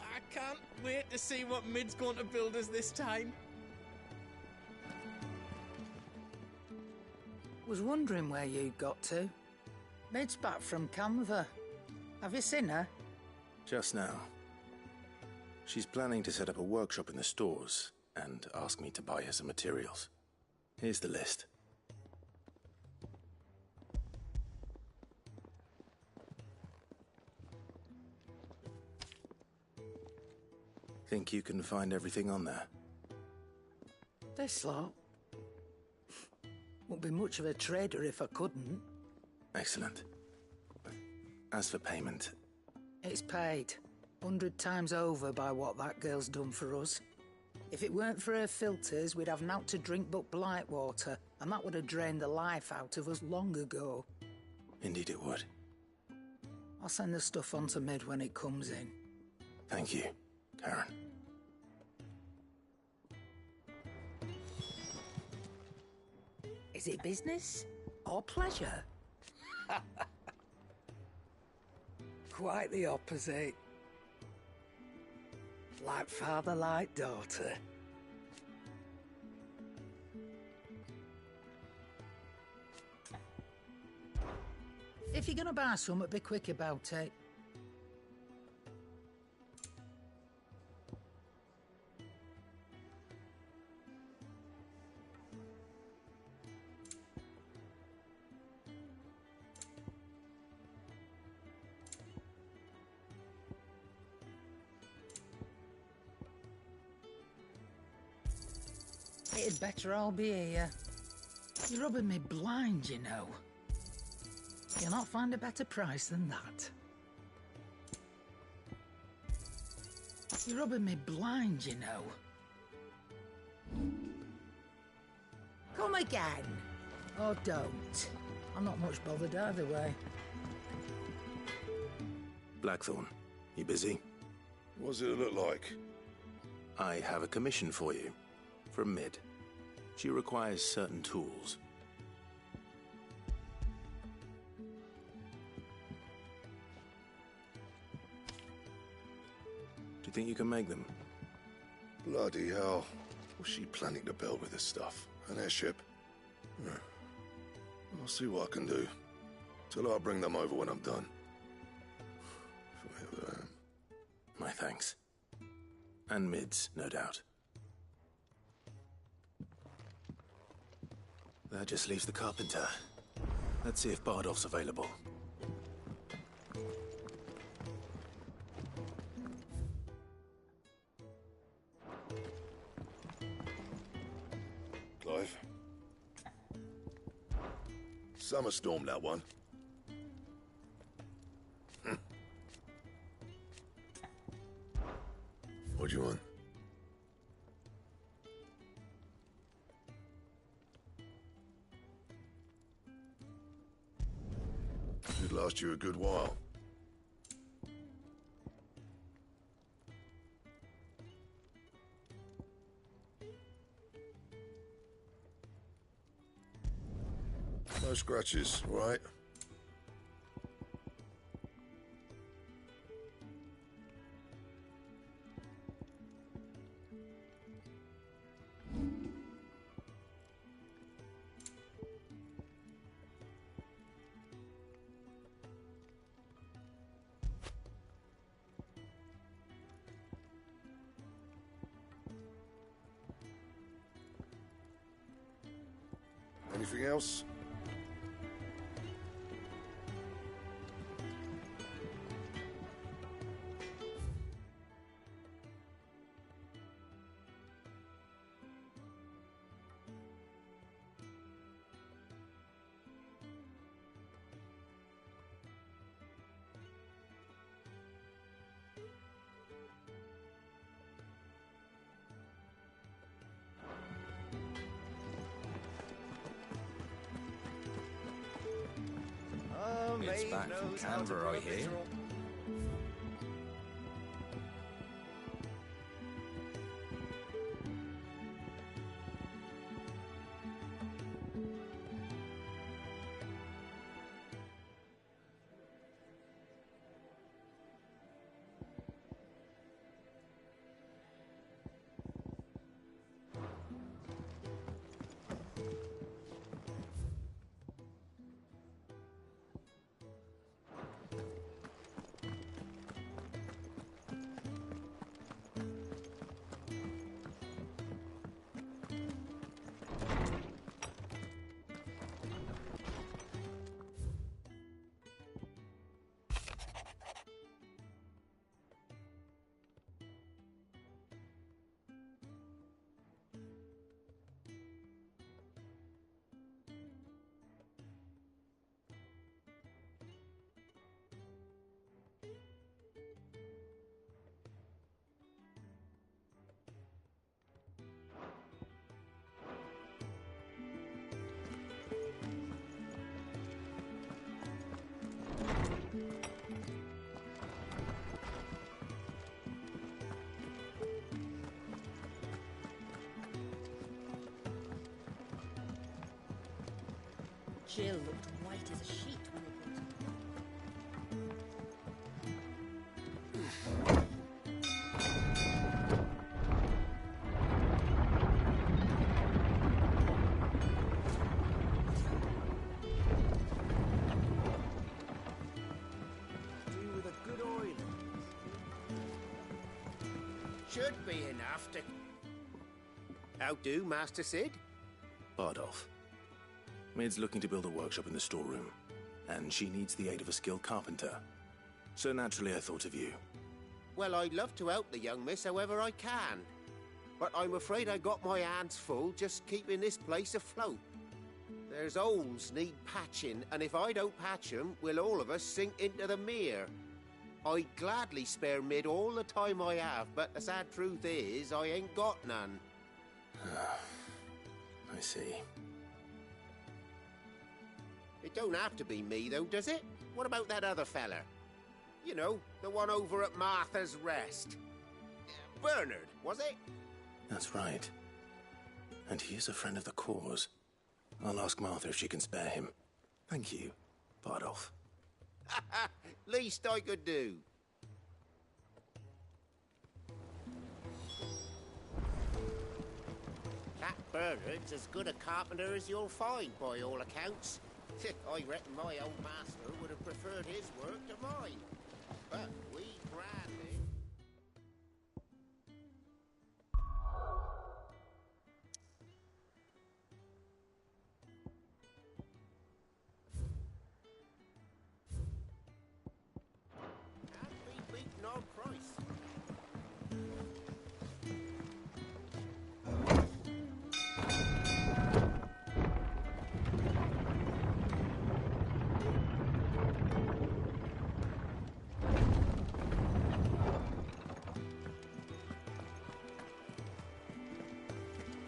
I can't wait to see what Mid's going to build us this time. Was wondering where you got to. Mid's back from Canva. Have you seen her? Just now. She's planning to set up a workshop in the stores and ask me to buy her some materials. Here's the list. Think you can find everything on there? This lot. Wouldn't be much of a trader if I couldn't. Excellent. As for payment... It's paid. 100 times over by what that girl's done for us. If it weren't for her filters, we'd have naught to drink but blight water, and that would have drained the life out of us long ago. Indeed it would. I'll send the stuff on to Mid when it comes in. Thank you, Karen. Is it business or pleasure? Quite the opposite. Like father, like daughter. If you're gonna buy something, be quick about it. It'd better all be here. You're rubbing me blind, you know. You'll not find a better price than that. You're rubbing me blind, you know. Come again. Or don't. I'm not much bothered either way. Blackthorn, you busy? What does it look like? I have a commission for you. From Mid. She requires certain tools. Do you think you can make them? Bloody hell. What's she planning to build with this stuff? An airship? I'll see what I can do. Tell her I'll bring them over when I'm done. If I ever am. My thanks. And Mid's, no doubt. That just leaves the carpenter. Let's see if Bardolph's available. Clive. Summer storm, that one. What do you want? Should last you a good while. No scratches, all right? Anything else? It's back from Canberra, I hear. Jill looked white as a sheet when they Do with a good oil. Should be enough to... How do, Master Sid? Bardolph. Mid's looking to build a workshop in the storeroom, and she needs the aid of a skilled carpenter. So naturally I thought of you. Well, I'd love to help the young miss however I can. But I'm afraid I got my hands full just keeping this place afloat. There's holes need patching, and if I don't patch them, we'll all of us sink into the mere. I'd gladly spare Mid all the time I have, but the sad truth is, I ain't got none. I see. It don't have to be me, though, does it? What about that other fella? You know, the one over at Martha's Rest. Bernard, was it? That's right. And he is a friend of the cause. I'll ask Martha if she can spare him. Thank you, Bardolph. Least I could do. That Bernard's as good a carpenter as you'll find, by all accounts. I reckon my old master would have preferred his work to mine. But we gladly... Can't be beaten on price.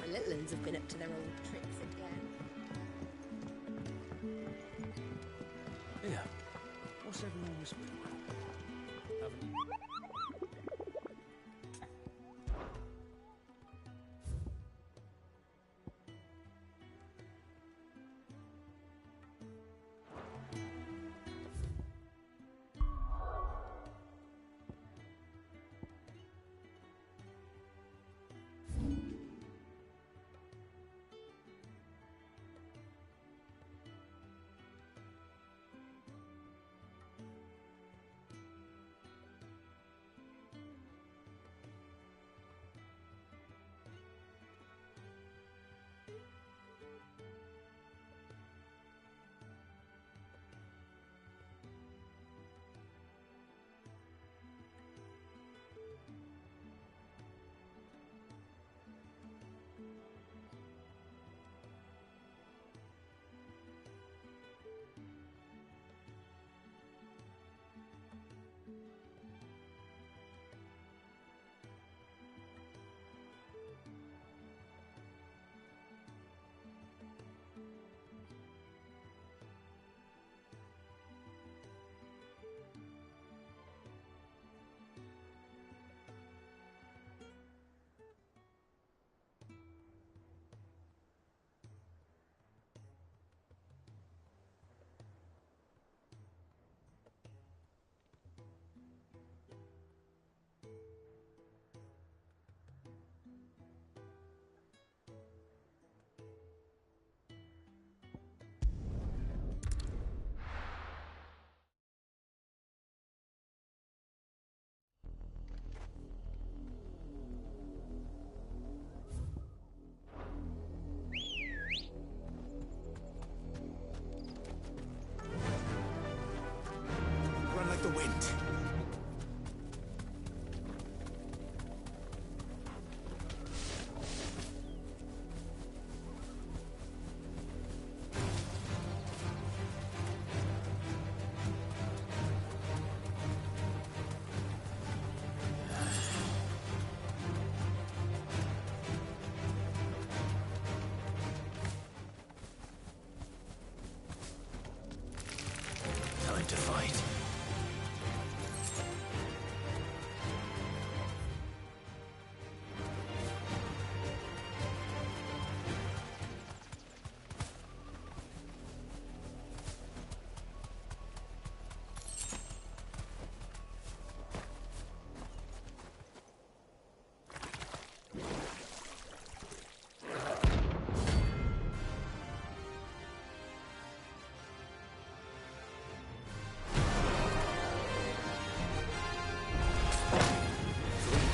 The Litlins have been up to their old tricks again. Yeah. What's everyone whispering about? Haven't you? Run like the wind. Time to fight.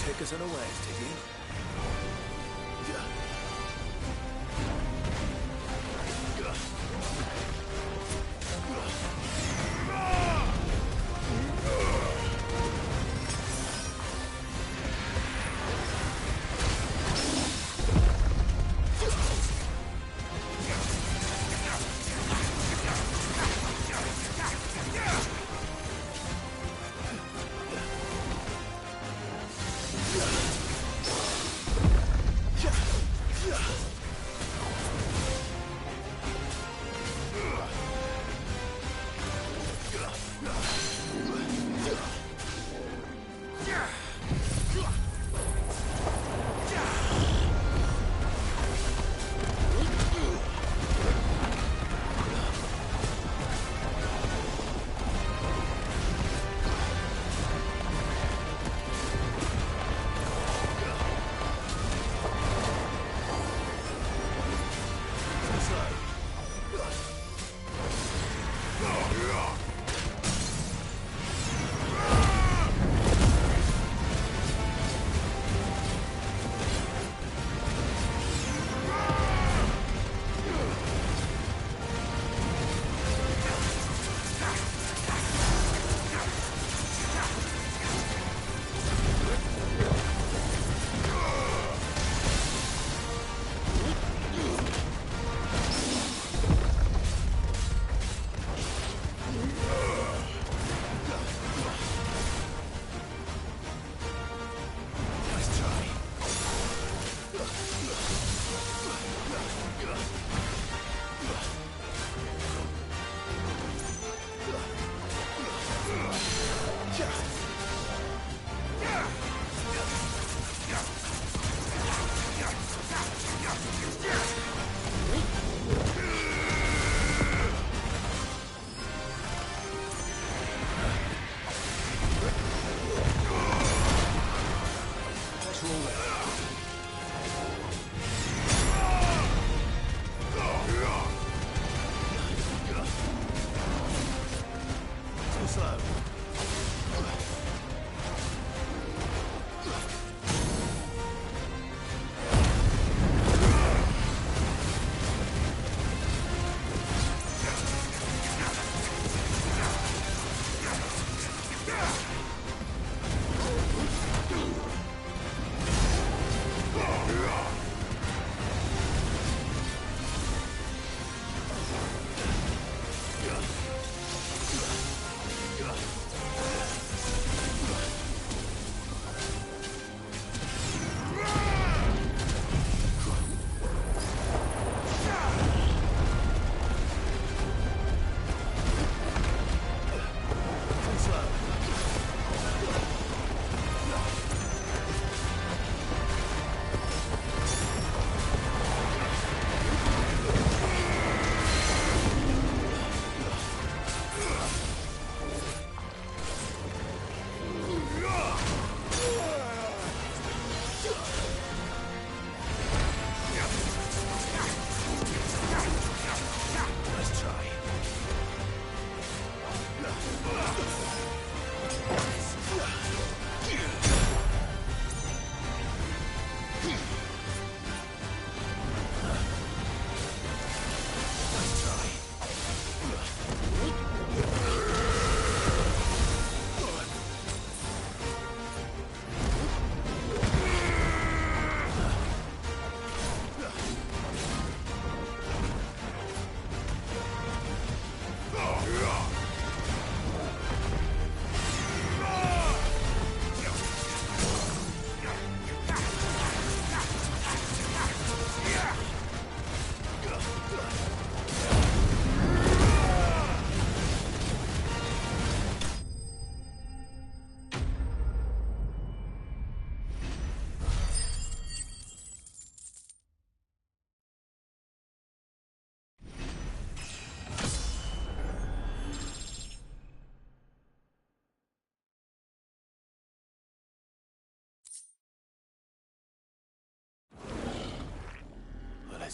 Take us unawares, did you?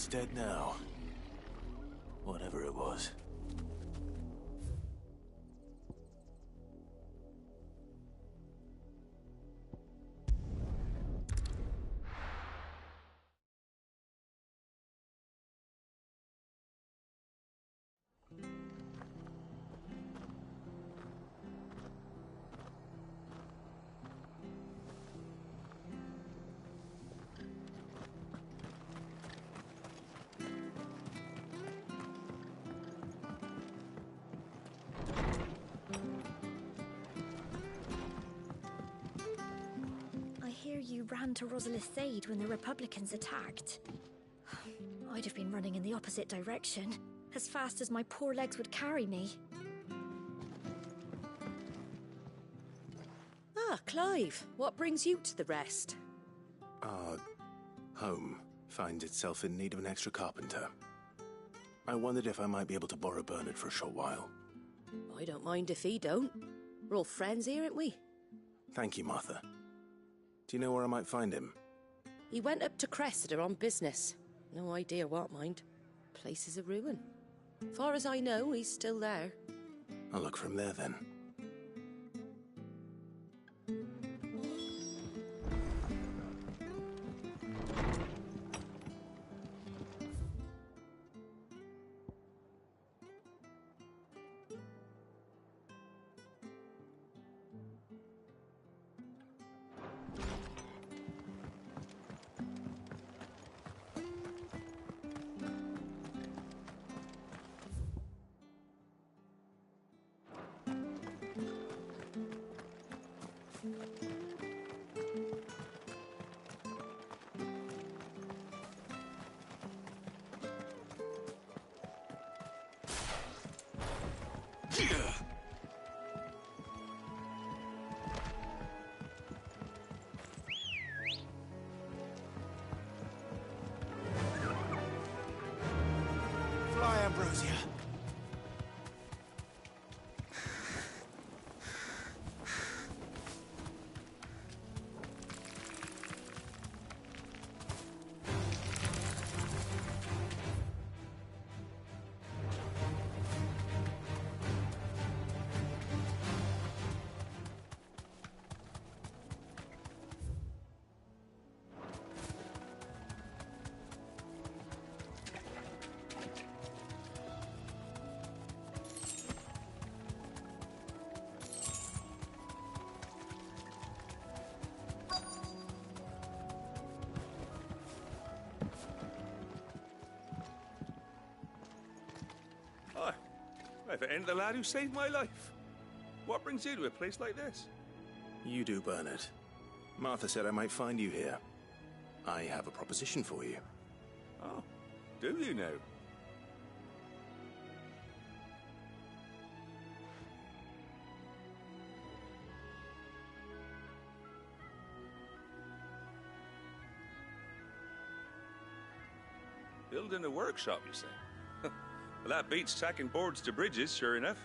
It's dead now. Whatever it was. You ran to Rosalith's aid when the Republicans attacked. I'd have been running in the opposite direction, as fast as my poor legs would carry me. Ah, Clive, what brings you to the rest? Our home finds itself in need of an extra carpenter. I wondered if I might be able to borrow Bernard for a short while. I don't mind if he don't. We're all friends here, aren't we? Thank you, Martha. Do you know where I might find him? He went up to Cressida on business. No idea what, mind. Place is a ruin. Far as I know, he's still there. I'll look for him there, then. Fly, Ambrosia. If it ain't the lad who saved my life. What brings you to a place like this? You do, Bernard. Martha said I might find you here. I have a proposition for you. Oh, do you now? Building a workshop, you say? Well, that beats tacking boards to bridges, sure enough.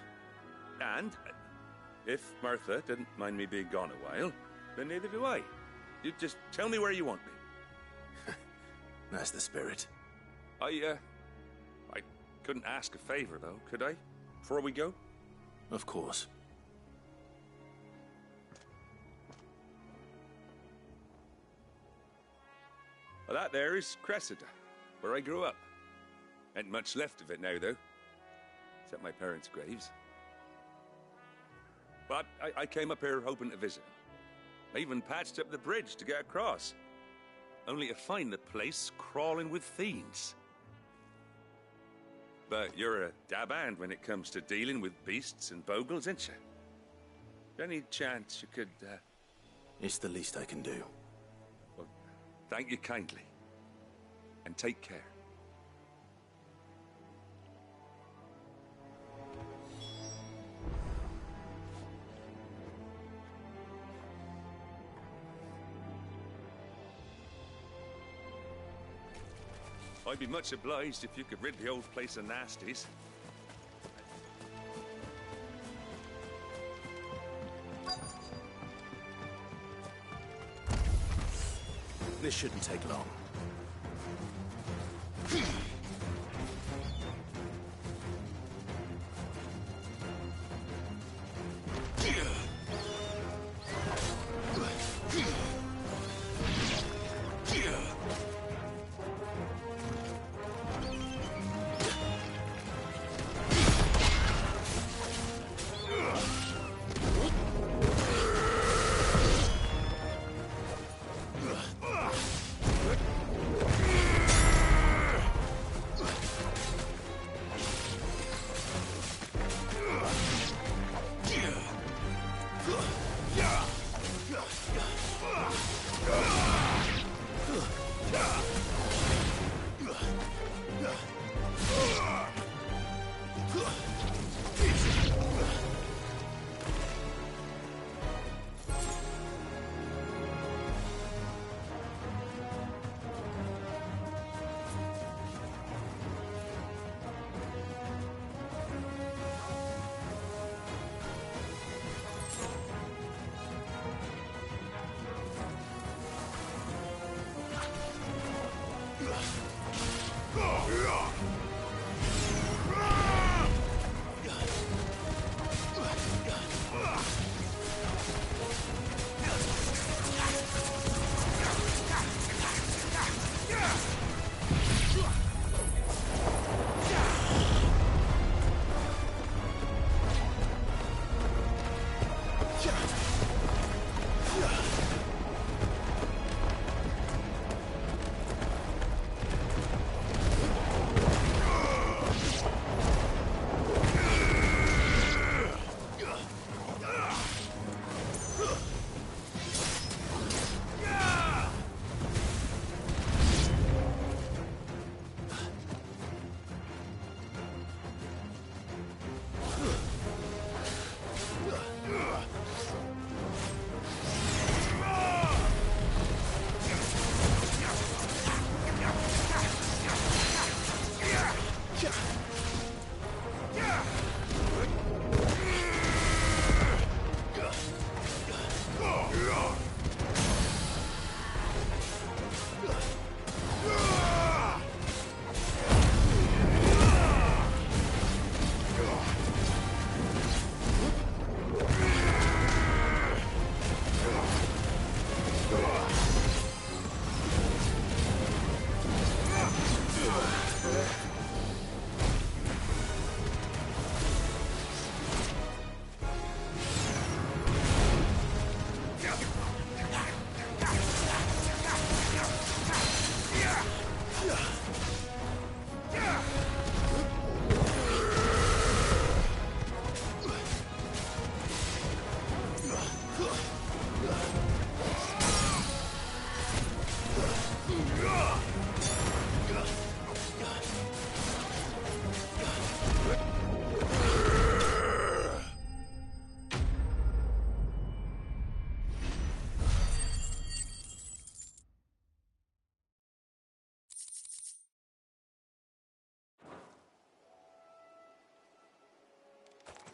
And if Martha didn't mind me being gone a while, then neither do I. You just tell me where you want me. That's the spirit. I couldn't ask a favor, though, could I? Before we go? Of course. Well, that there is Cressida, where I grew up. Ain't much left of it now, though. Except my parents' graves. But I came up here hoping to visit. I even patched up the bridge to get across. Only to find the place crawling with fiends. But you're a dab hand when it comes to dealing with beasts and bogles, ain't you? Any chance you could, It's the least I can do. Well, thank you kindly. And take care. I'd be much obliged if you could rid the old place of nasties. This shouldn't take long.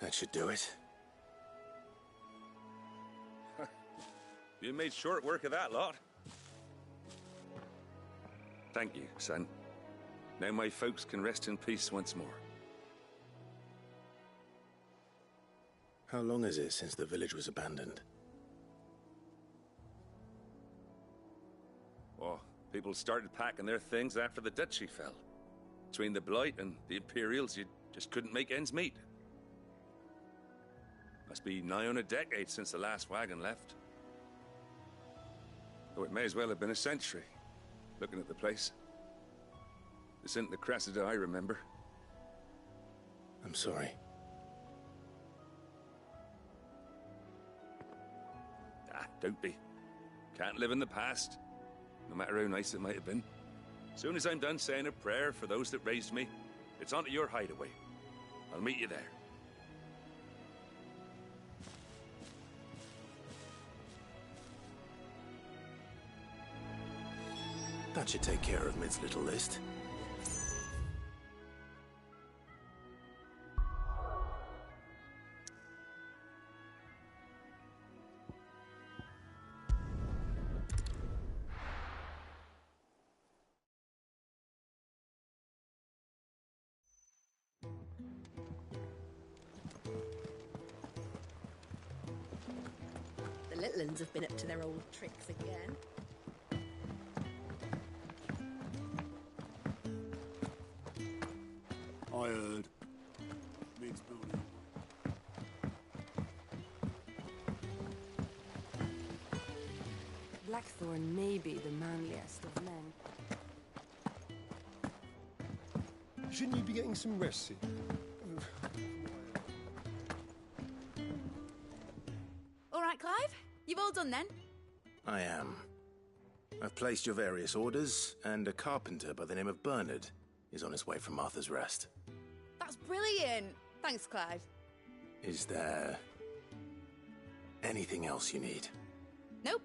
That should do it. You made short work of that lot. Thank you, son. Now my folks can rest in peace once more. How long is it since the village was abandoned? Oh, people started packing their things after the duchy fell. Between the Blight and the Imperials, you just couldn't make ends meet. Must be nigh on a decade since the last wagon left. Though it may as well have been a century, looking at the place. This isn't the Cressida I remember. I'm sorry. Ah, don't be. Can't live in the past, no matter how nice it might have been. Soon as I'm done saying a prayer for those that raised me, it's on to your hideaway. I'll meet you there. That should take care of Mid's little list. The little uns have been up to their old tricks again. I heard. Mid's building. Blackthorn may be the manliest of men. Shouldn't you be getting some rest, Sid? You've all done then? I am. I've placed your various orders, and a carpenter by the name of Bernard is on his way from Martha's Rest. That's brilliant! Thanks, Clive. Is there anything else you need? Nope.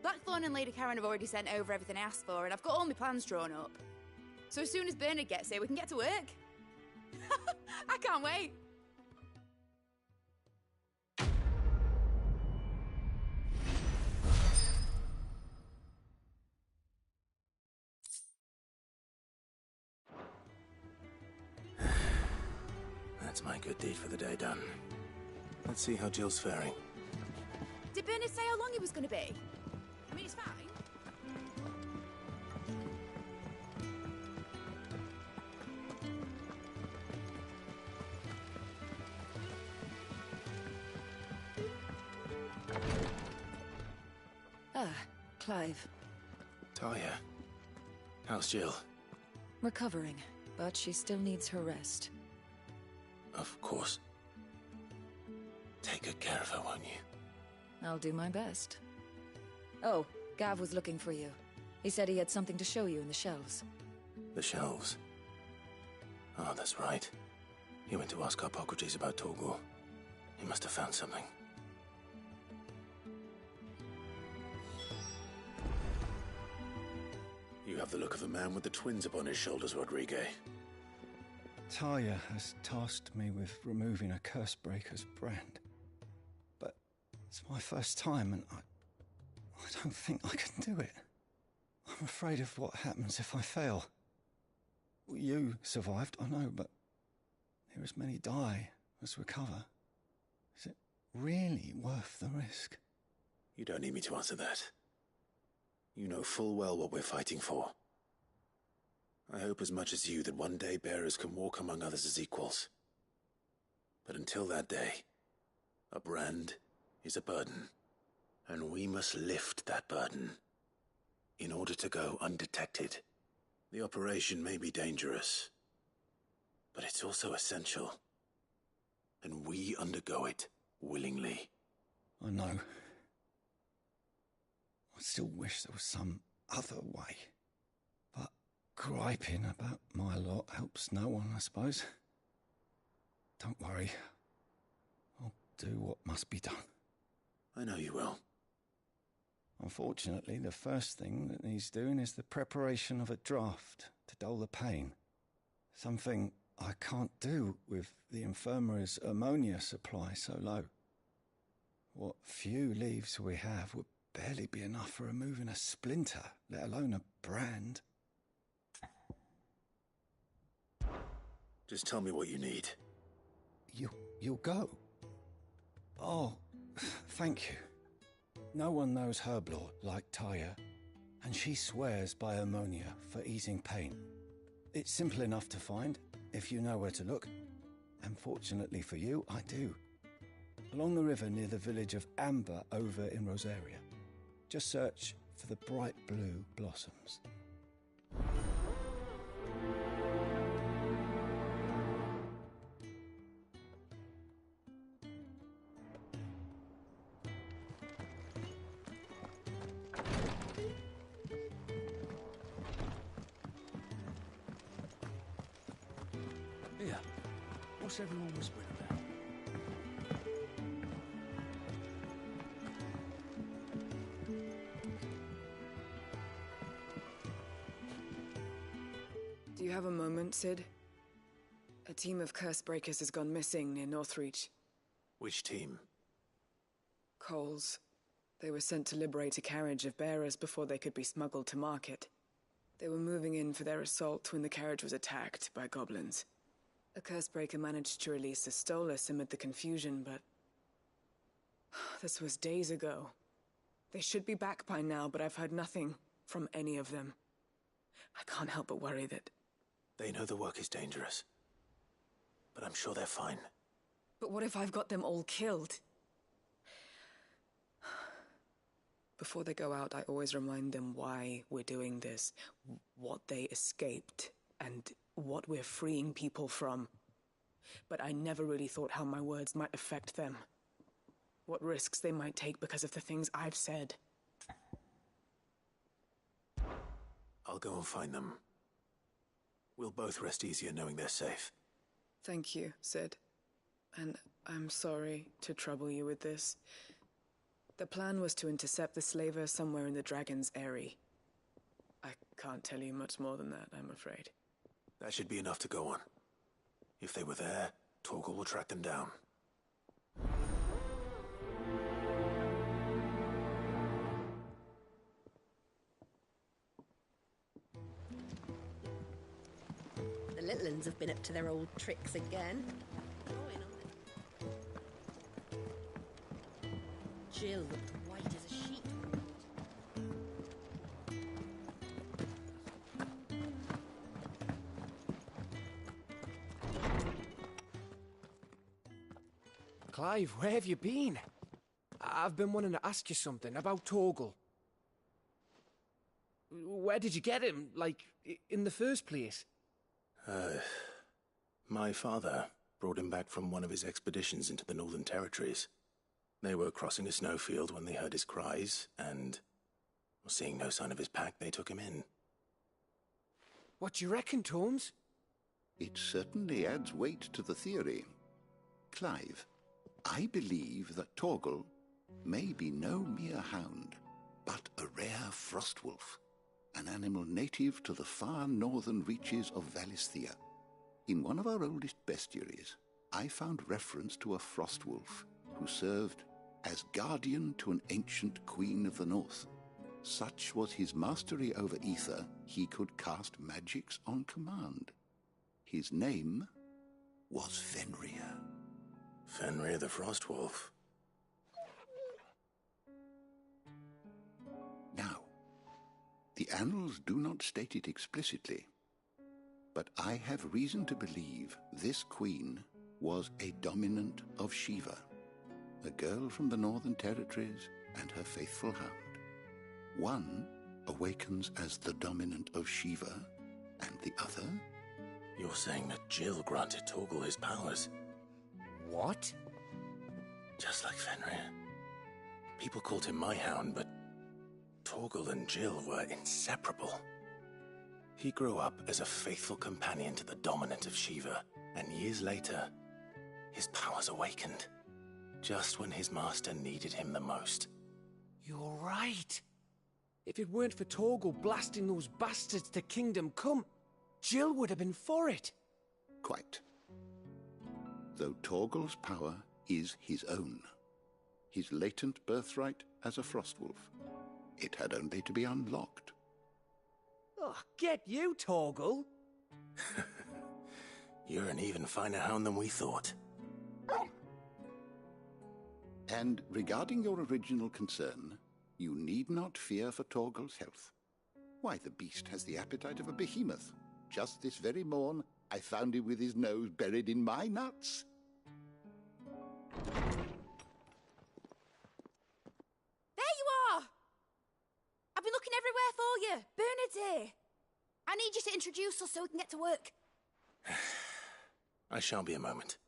Blackthorn and Lady Karen have already sent over everything I asked for, and I've got all my plans drawn up. So as soon as Bernard gets here, we can get to work. I can't wait. That's my good deed for the day done. Let's see how Jill's faring. Did Bernard say how long he was going to be? I mean, it's fine. Ah, Clive. Talia, how's Jill? Recovering, but she still needs her rest. Of course. Take good care of her, won't you? I'll do my best. Oh, Gav was looking for you. He said he had something to show you in the shelves. The shelves? Oh, that's right. He went to ask Harpocrates about Torgal. He must have found something. You have the look of a man with the twins upon his shoulders, Rodrigue. Talia has tasked me with removing a Cursebreaker's brand. But it's my first time, and I don't think I can do it. I'm afraid of what happens if I fail. You survived, I know, but there as many die as recover. Is it really worth the risk? You don't need me to answer that. You know full well what we're fighting for. I hope as much as you that one day bearers can walk among others as equals. But until that day, a brand is a burden, and we must lift that burden in order to go undetected. The operation may be dangerous, but it's also essential, and we undergo it willingly. I know. I still wish there was some other way. But griping about my lot helps no one, I suppose. Don't worry. I'll do what must be done. I know you will. Unfortunately, the first thing that needs doing is the preparation of a draft to dull the pain. Something I can't do with the infirmary's ammonia supply so low. What few leaves we have would barely be enough for removing a splinter, let alone a brand. Just tell me what you need. You'll go? Oh, thank you. No one knows Herblord like Talia, and she swears by ammonia for easing pain. It's simple enough to find, if you know where to look. And fortunately for you, I do. Along the river near the village of Amber over in Rosaria. Just search for the bright blue blossoms. Here, what's everyone whispering about? Do you have a moment, Sid? A team of Cursebreakers has gone missing near Northreach. Which team? Coles. They were sent to liberate a carriage of bearers before they could be smuggled to market. They were moving in for their assault when the carriage was attacked by goblins. A Cursebreaker managed to release a Stolas amid the confusion, but... this was days ago. They should be back by now, but I've heard nothing from any of them. I can't help but worry that... They know the work is dangerous, but I'm sure they're fine. But what if I've got them all killed? Before they go out, I always remind them why we're doing this, what they escaped, and what we're freeing people from. But I never really thought how my words might affect them. what risks they might take because of the things I've said. I'll go and find them. We'll both rest easier knowing they're safe. Thank you, Sid. And I'm sorry to trouble you with this. The plan was to intercept the slaver somewhere in the Dragon's Eyrie. I can't tell you much more than that, I'm afraid. That should be enough to go on. If they were there, Torgal will track them down. The little uns have been up to their old tricks again. Jill looked white as a sheet. Clive, where have you been? I've been wanting to ask you something about Torgal. Where did you get him, like, in the first place? My father brought him back from one of his expeditions into the Northern Territories. They were crossing a snowfield when they heard his cries, and seeing no sign of his pack, they took him in. What do you reckon, Tomes? It certainly adds weight to the theory. Clive, I believe that Torgal may be no mere hound, but a rare frostwolf, an animal native to the far northern reaches of Valisthea. In one of our oldest bestiaries, I found reference to a frostwolf who served as guardian to an ancient queen of the north. Such was his mastery over ether, he could cast magics on command. His name was Fenrir. Fenrir the Frostwolf. Now, the annals do not state it explicitly, but I have reason to believe this queen was a dominant of Shiva, a girl from the Northern Territories and her faithful hound. One awakens as the dominant of Shiva, and the other? You're saying that Jill granted Torgal his powers? What? Just like Fenrir. People called him my hound, but Torgal and Jill were inseparable. He grew up as a faithful companion to the dominant of Shiva, and years later, his powers awakened, just when his master needed him the most. You're right. If it weren't for Torgal blasting those bastards to Kingdom Come, Jill would have been for it. Quite. Though Torgal's power is his own, his latent birthright as a Frostwolf, it had only to be unlocked. Oh, get you, Torgal! You're an even finer hound than we thought. And regarding your original concern, you need not fear for Torgal's health. Why, the beast has the appetite of a behemoth. Just this very morn, I found him with his nose buried in my nuts. There you are! I've been looking everywhere for you. Bernard's here. I need you to introduce us so we can get to work. I shall be a moment.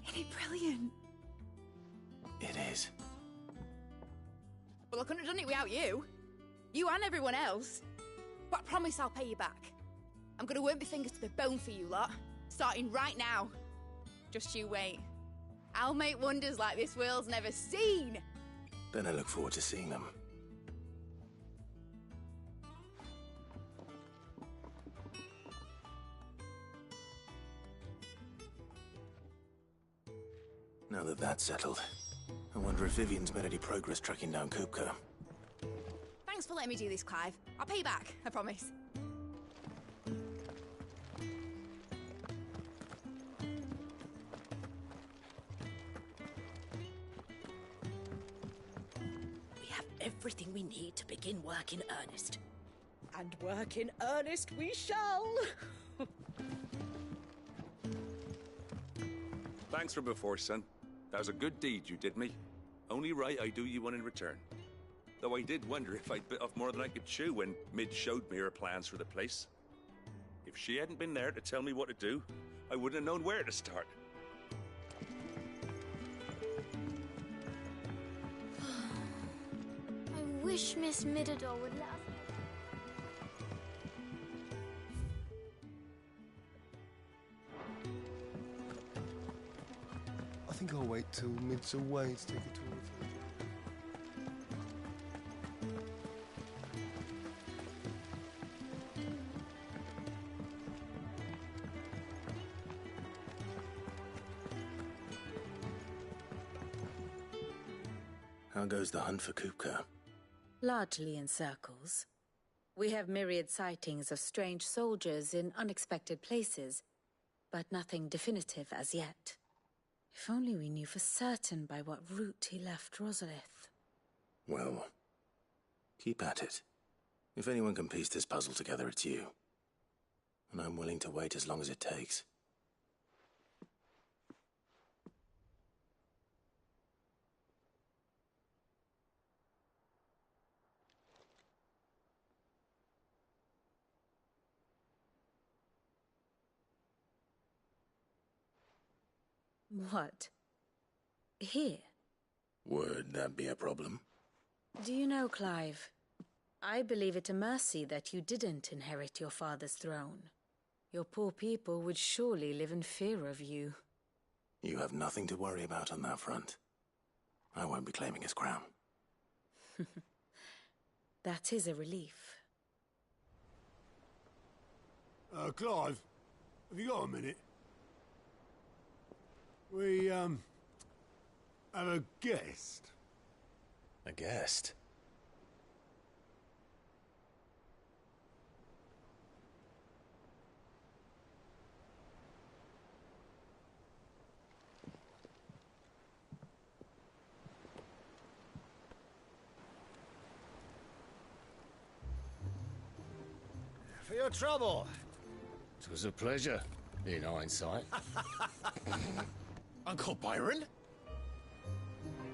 Isn't it brilliant? It is. Well, I couldn't have done it without you. You and everyone else. But I promise I'll pay you back. I'm gonna work my fingers to the bone for you lot, starting right now. Just you wait. I'll make wonders like this world's never seen. Then I look forward to seeing them. Now that that's settled, I wonder if Vivian's made any progress tracking down Kupka. Thanks for letting me do this, Clive. I'll pay you back, I promise. everything we need to begin work in earnest. And work in earnest we shall! Thanks for before, son. That was a good deed you did me. Only right I do you one in return. Though I did wonder if I'd bit off more than I could chew when Mid showed me her plans for the place. If she hadn't been there to tell me what to do, I wouldn't have known where to start. I wish Miss Midador would let us... I think I'll wait till Mid's away to take a tour of her. How goes the hunt for Kupka? Largely in circles. We have myriad sightings of strange soldiers in unexpected places, but nothing definitive as yet. If only we knew for certain by what route he left Rosalith. Well, keep at it. If anyone can piece this puzzle together, it's you. And I'm willing to wait as long as it takes. What? Here? Would that be a problem? Do you know, Clive, I believe it a mercy that you didn't inherit your father's throne. Your poor people would surely live in fear of you. You have nothing to worry about on that front. I won't be claiming his crown. That is a relief. Clive, have you got a minute? We, have a guest. A guest? For your trouble. It was a pleasure, in hindsight. Uncle Byron?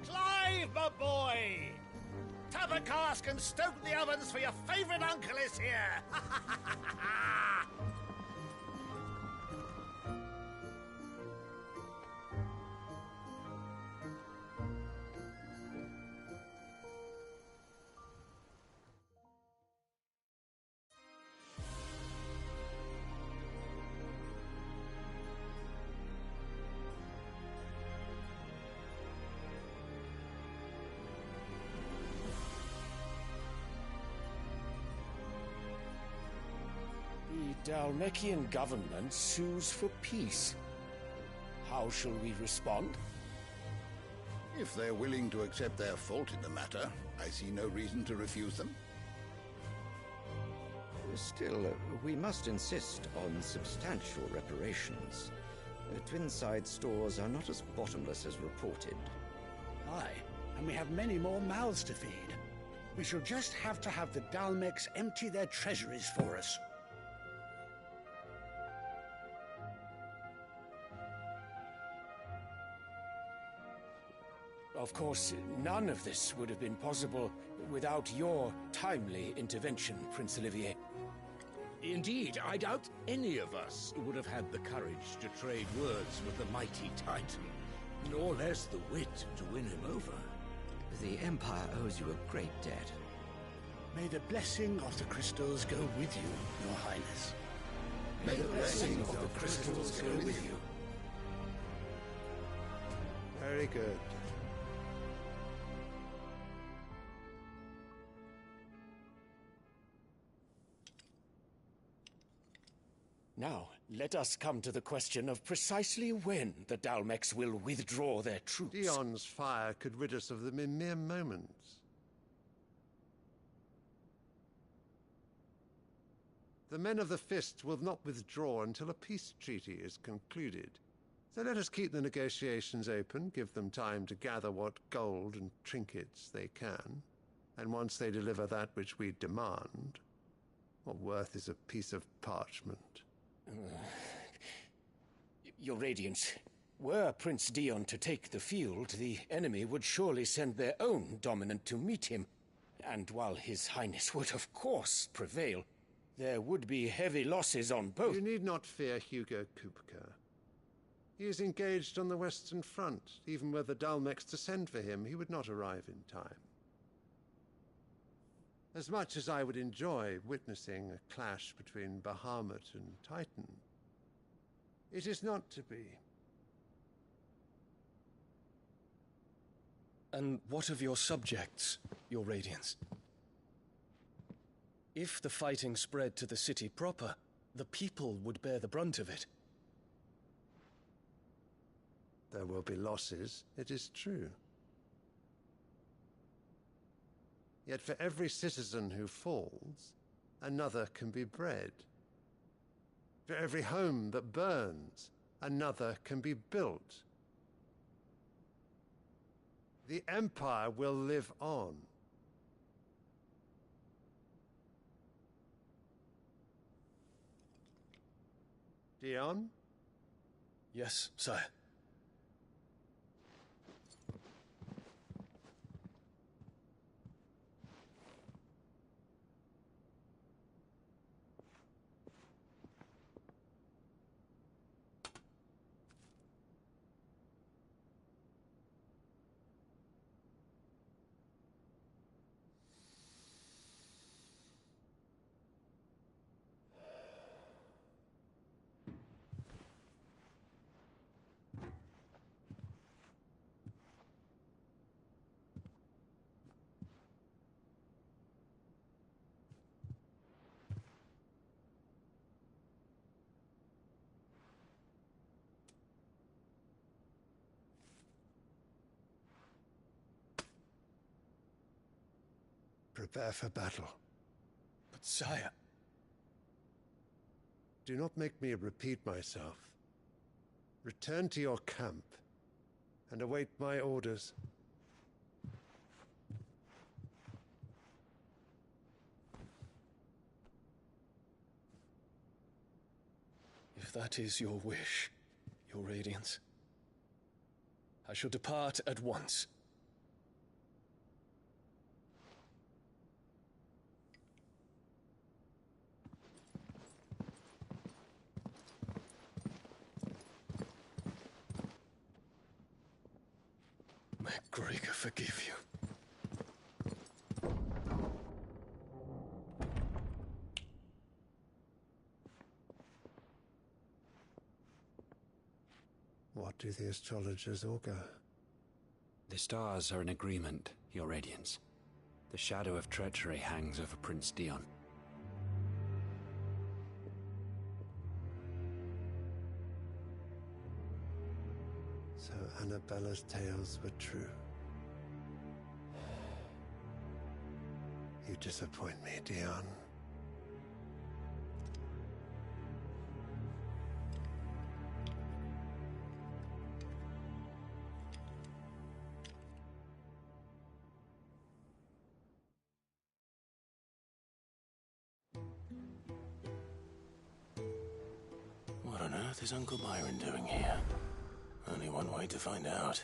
Clive, my boy! Tap a cask and stoke the ovens, for your favourite uncle is here! The Dhalmekian government sues for peace. How shall we respond? If they're willing to accept their fault in the matter, I see no reason to refuse them. Still, we must insist on substantial reparations. Twinside stores are not as bottomless as reported. Aye, and we have many more mouths to feed. We shall just have to have the Dhalmeks empty their treasuries for us. Of course, none of this would have been possible without your timely intervention, Prince Olivier. Indeed, I doubt any of us would have had the courage to trade words with the mighty Titan, nor less the wit to win him over. The Empire owes you a great debt. May the blessing of the crystals go with you, Your Highness. May the blessing of the crystals go with you. Very good. Now, let us come to the question of precisely when the Dhalmeks will withdraw their troops. Dion's fire could rid us of them in mere moments. The men of the Fist will not withdraw until a peace treaty is concluded. So let us keep the negotiations open, give them time to gather what gold and trinkets they can. And once they deliver that which we demand, what worth is a piece of parchment? Your Radiance, were Prince Dion to take the field, the enemy would surely send their own dominant to meet him. And while His Highness would of course prevail, there would be heavy losses on both. You need not fear Hugo Kupka. He is engaged on the Western Front. Even were the Dalmex to send for him, he would not arrive in time. As much as I would enjoy witnessing a clash between Bahamut and Titan, it is not to be. And what of your subjects, your Radiance? If the fighting spread to the city proper, the people would bear the brunt of it. There will be losses, it is true. Yet for every citizen who falls, another can be bred. For every home that burns, another can be built. The Empire will live on. Dion? Yes, sire. Prepare for battle. But sire... Do not make me repeat myself. Return to your camp and await my orders. If that is your wish, your Radiance, I shall depart at once. May Gregor forgive you. What do the astrologers augur? The stars are in agreement, your Radiance. The shadow of treachery hangs over Prince Dion. So Annabella's tales were true. You disappoint me, Dion. What on earth is Uncle Byron doing here? Only one way to find out.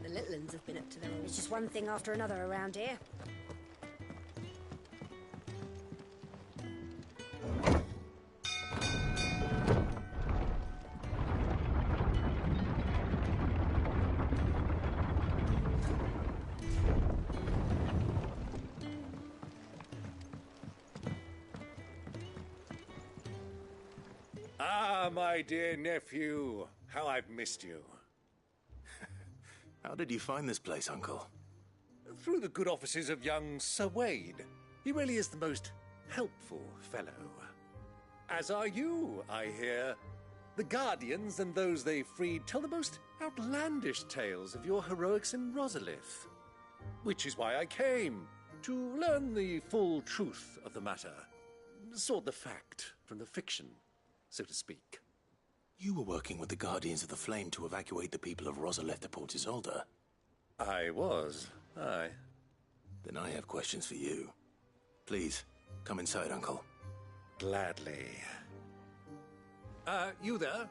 The little uns have been up to their old... It's just one thing after another around here. Ah, my dear nephew, how I've missed you. How did you find this place, Uncle? Through the good offices of young Sir Wade. He really is the most helpful fellow. As are you, I hear. The Guardians and those they freed tell the most outlandish tales of your heroics in Rosalith. Which is why I came, to learn the full truth of the matter. Sort the fact from the fiction, so to speak. You were working with the Guardians of the Flame to evacuate the people of Rosalith to Port Isolde. I was, aye. Then I have questions for you. Please, come inside, Uncle. Gladly. You there?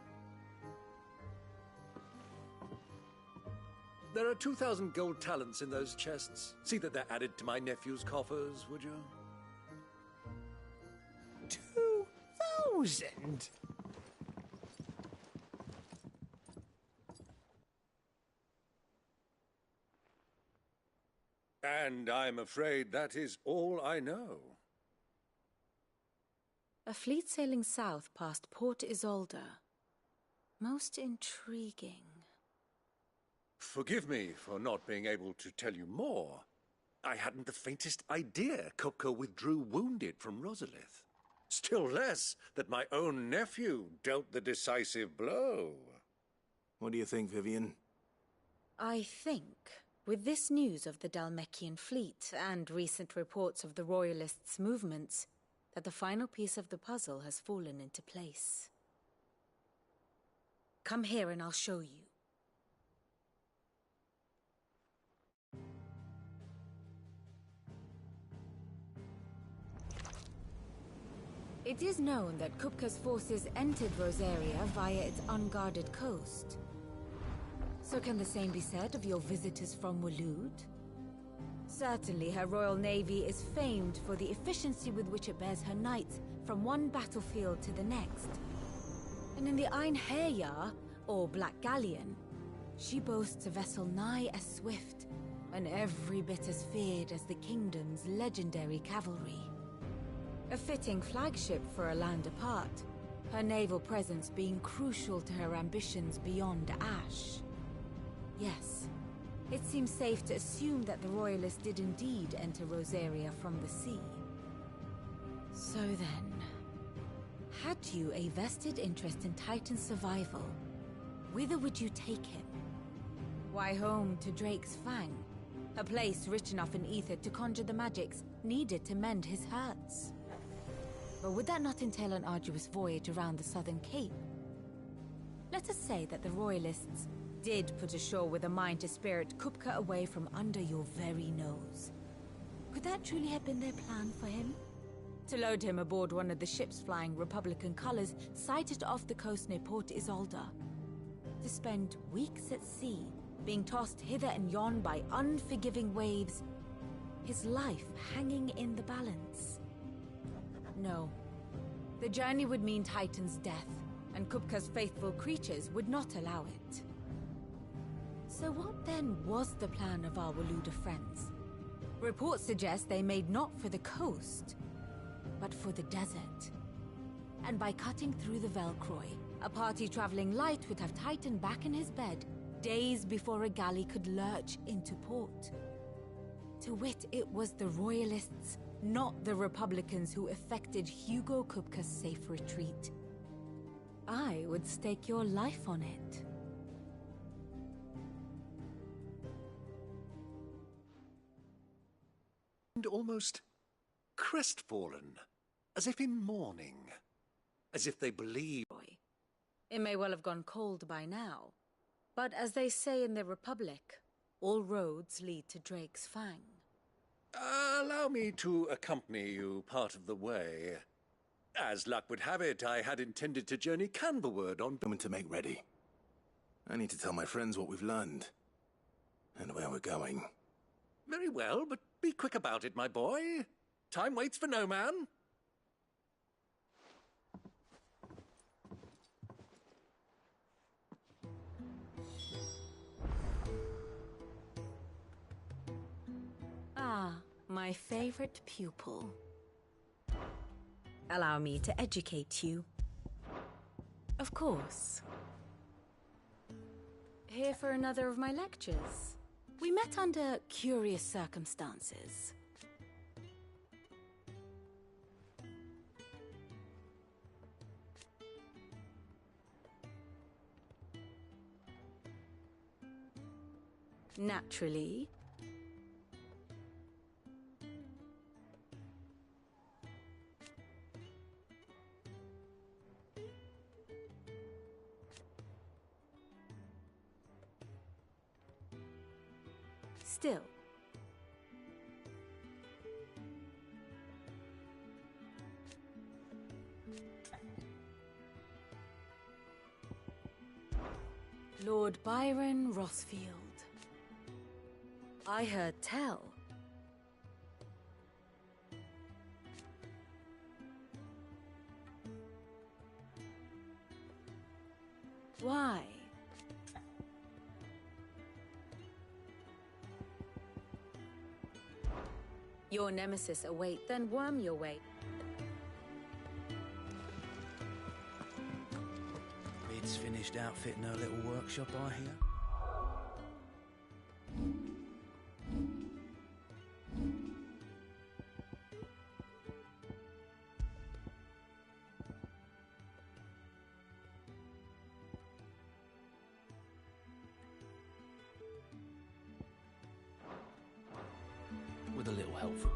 There are 2,000 gold talents in those chests. See that they're added to my nephew's coffers, would you? 2,000? And I'm afraid that is all I know. A fleet sailing south past Port Isolde. Most intriguing. Forgive me for not being able to tell you more. I hadn't the faintest idea Kupka withdrew wounded from Rosalith. Still less that my own nephew dealt the decisive blow. What do you think, Vivian? I think, with this news of the Dhalmekian fleet and recent reports of the Royalists' movements, that the final piece of the puzzle has fallen into place. Come here and I'll show you. It is known that Kupka's forces entered Rosaria via its unguarded coast. So can the same be said of your visitors from Waloed? Certainly her Royal Navy is famed for the efficiency with which it bears her knights from one battlefield to the next. And in the Einherjar, or Black Galleon, she boasts a vessel nigh as swift and every bit as feared as the kingdom's legendary cavalry. A fitting flagship for a land apart, her naval presence being crucial to her ambitions beyond Ash. Yes, it seems safe to assume that the Royalists did indeed enter Rosaria from the sea. So then, had you a vested interest in Titan's survival, whither would you take him? Why, home to Drake's Fang, a place rich enough in ether to conjure the magics needed to mend his hurts. But would that not entail an arduous voyage around the southern cape? Let us say that the Royalists did put ashore with a mind to spirit Kupka away from under your very nose. Could that truly have been their plan for him? To load him aboard one of the ships flying Republican colors sighted off the coast near Port Isolde. To spend weeks at sea, being tossed hither and yon by unforgiving waves, his life hanging in the balance. No. The journey would mean Titan's death, and Kupka's faithful creatures would not allow it. So what then was the plan of our Waloed friends? Reports suggest they made not for the coast, but for the desert. And by cutting through the Velcroy, a party traveling light would have Titan back in his bed days before a galley could lurch into port. To wit, it was the Royalists, not the Republicans, who effected Hugo Kupka's safe retreat. I would stake your life on it. And almost crestfallen, as if in mourning, as if they believe. It may well have gone cold by now, but as they say in the Republic, all roads lead to Drake's Fang. Allow me to accompany you part of the way. As luck would have it, I had intended to journey Canberward on... Moment to make ready. I need to tell my friends what we've learned. And where we're going. Very well, but be quick about it, my boy. Time waits for no man. Ah, my favorite pupil. Allow me to educate you. Of course. Here for another of my lectures. We met under curious circumstances. Naturally. Still, Lord Byron Rothfield. I heard tell. Why? Your nemesis await, then worm your way. Bid's finished outfitting her little workshop, I hear. With a little help from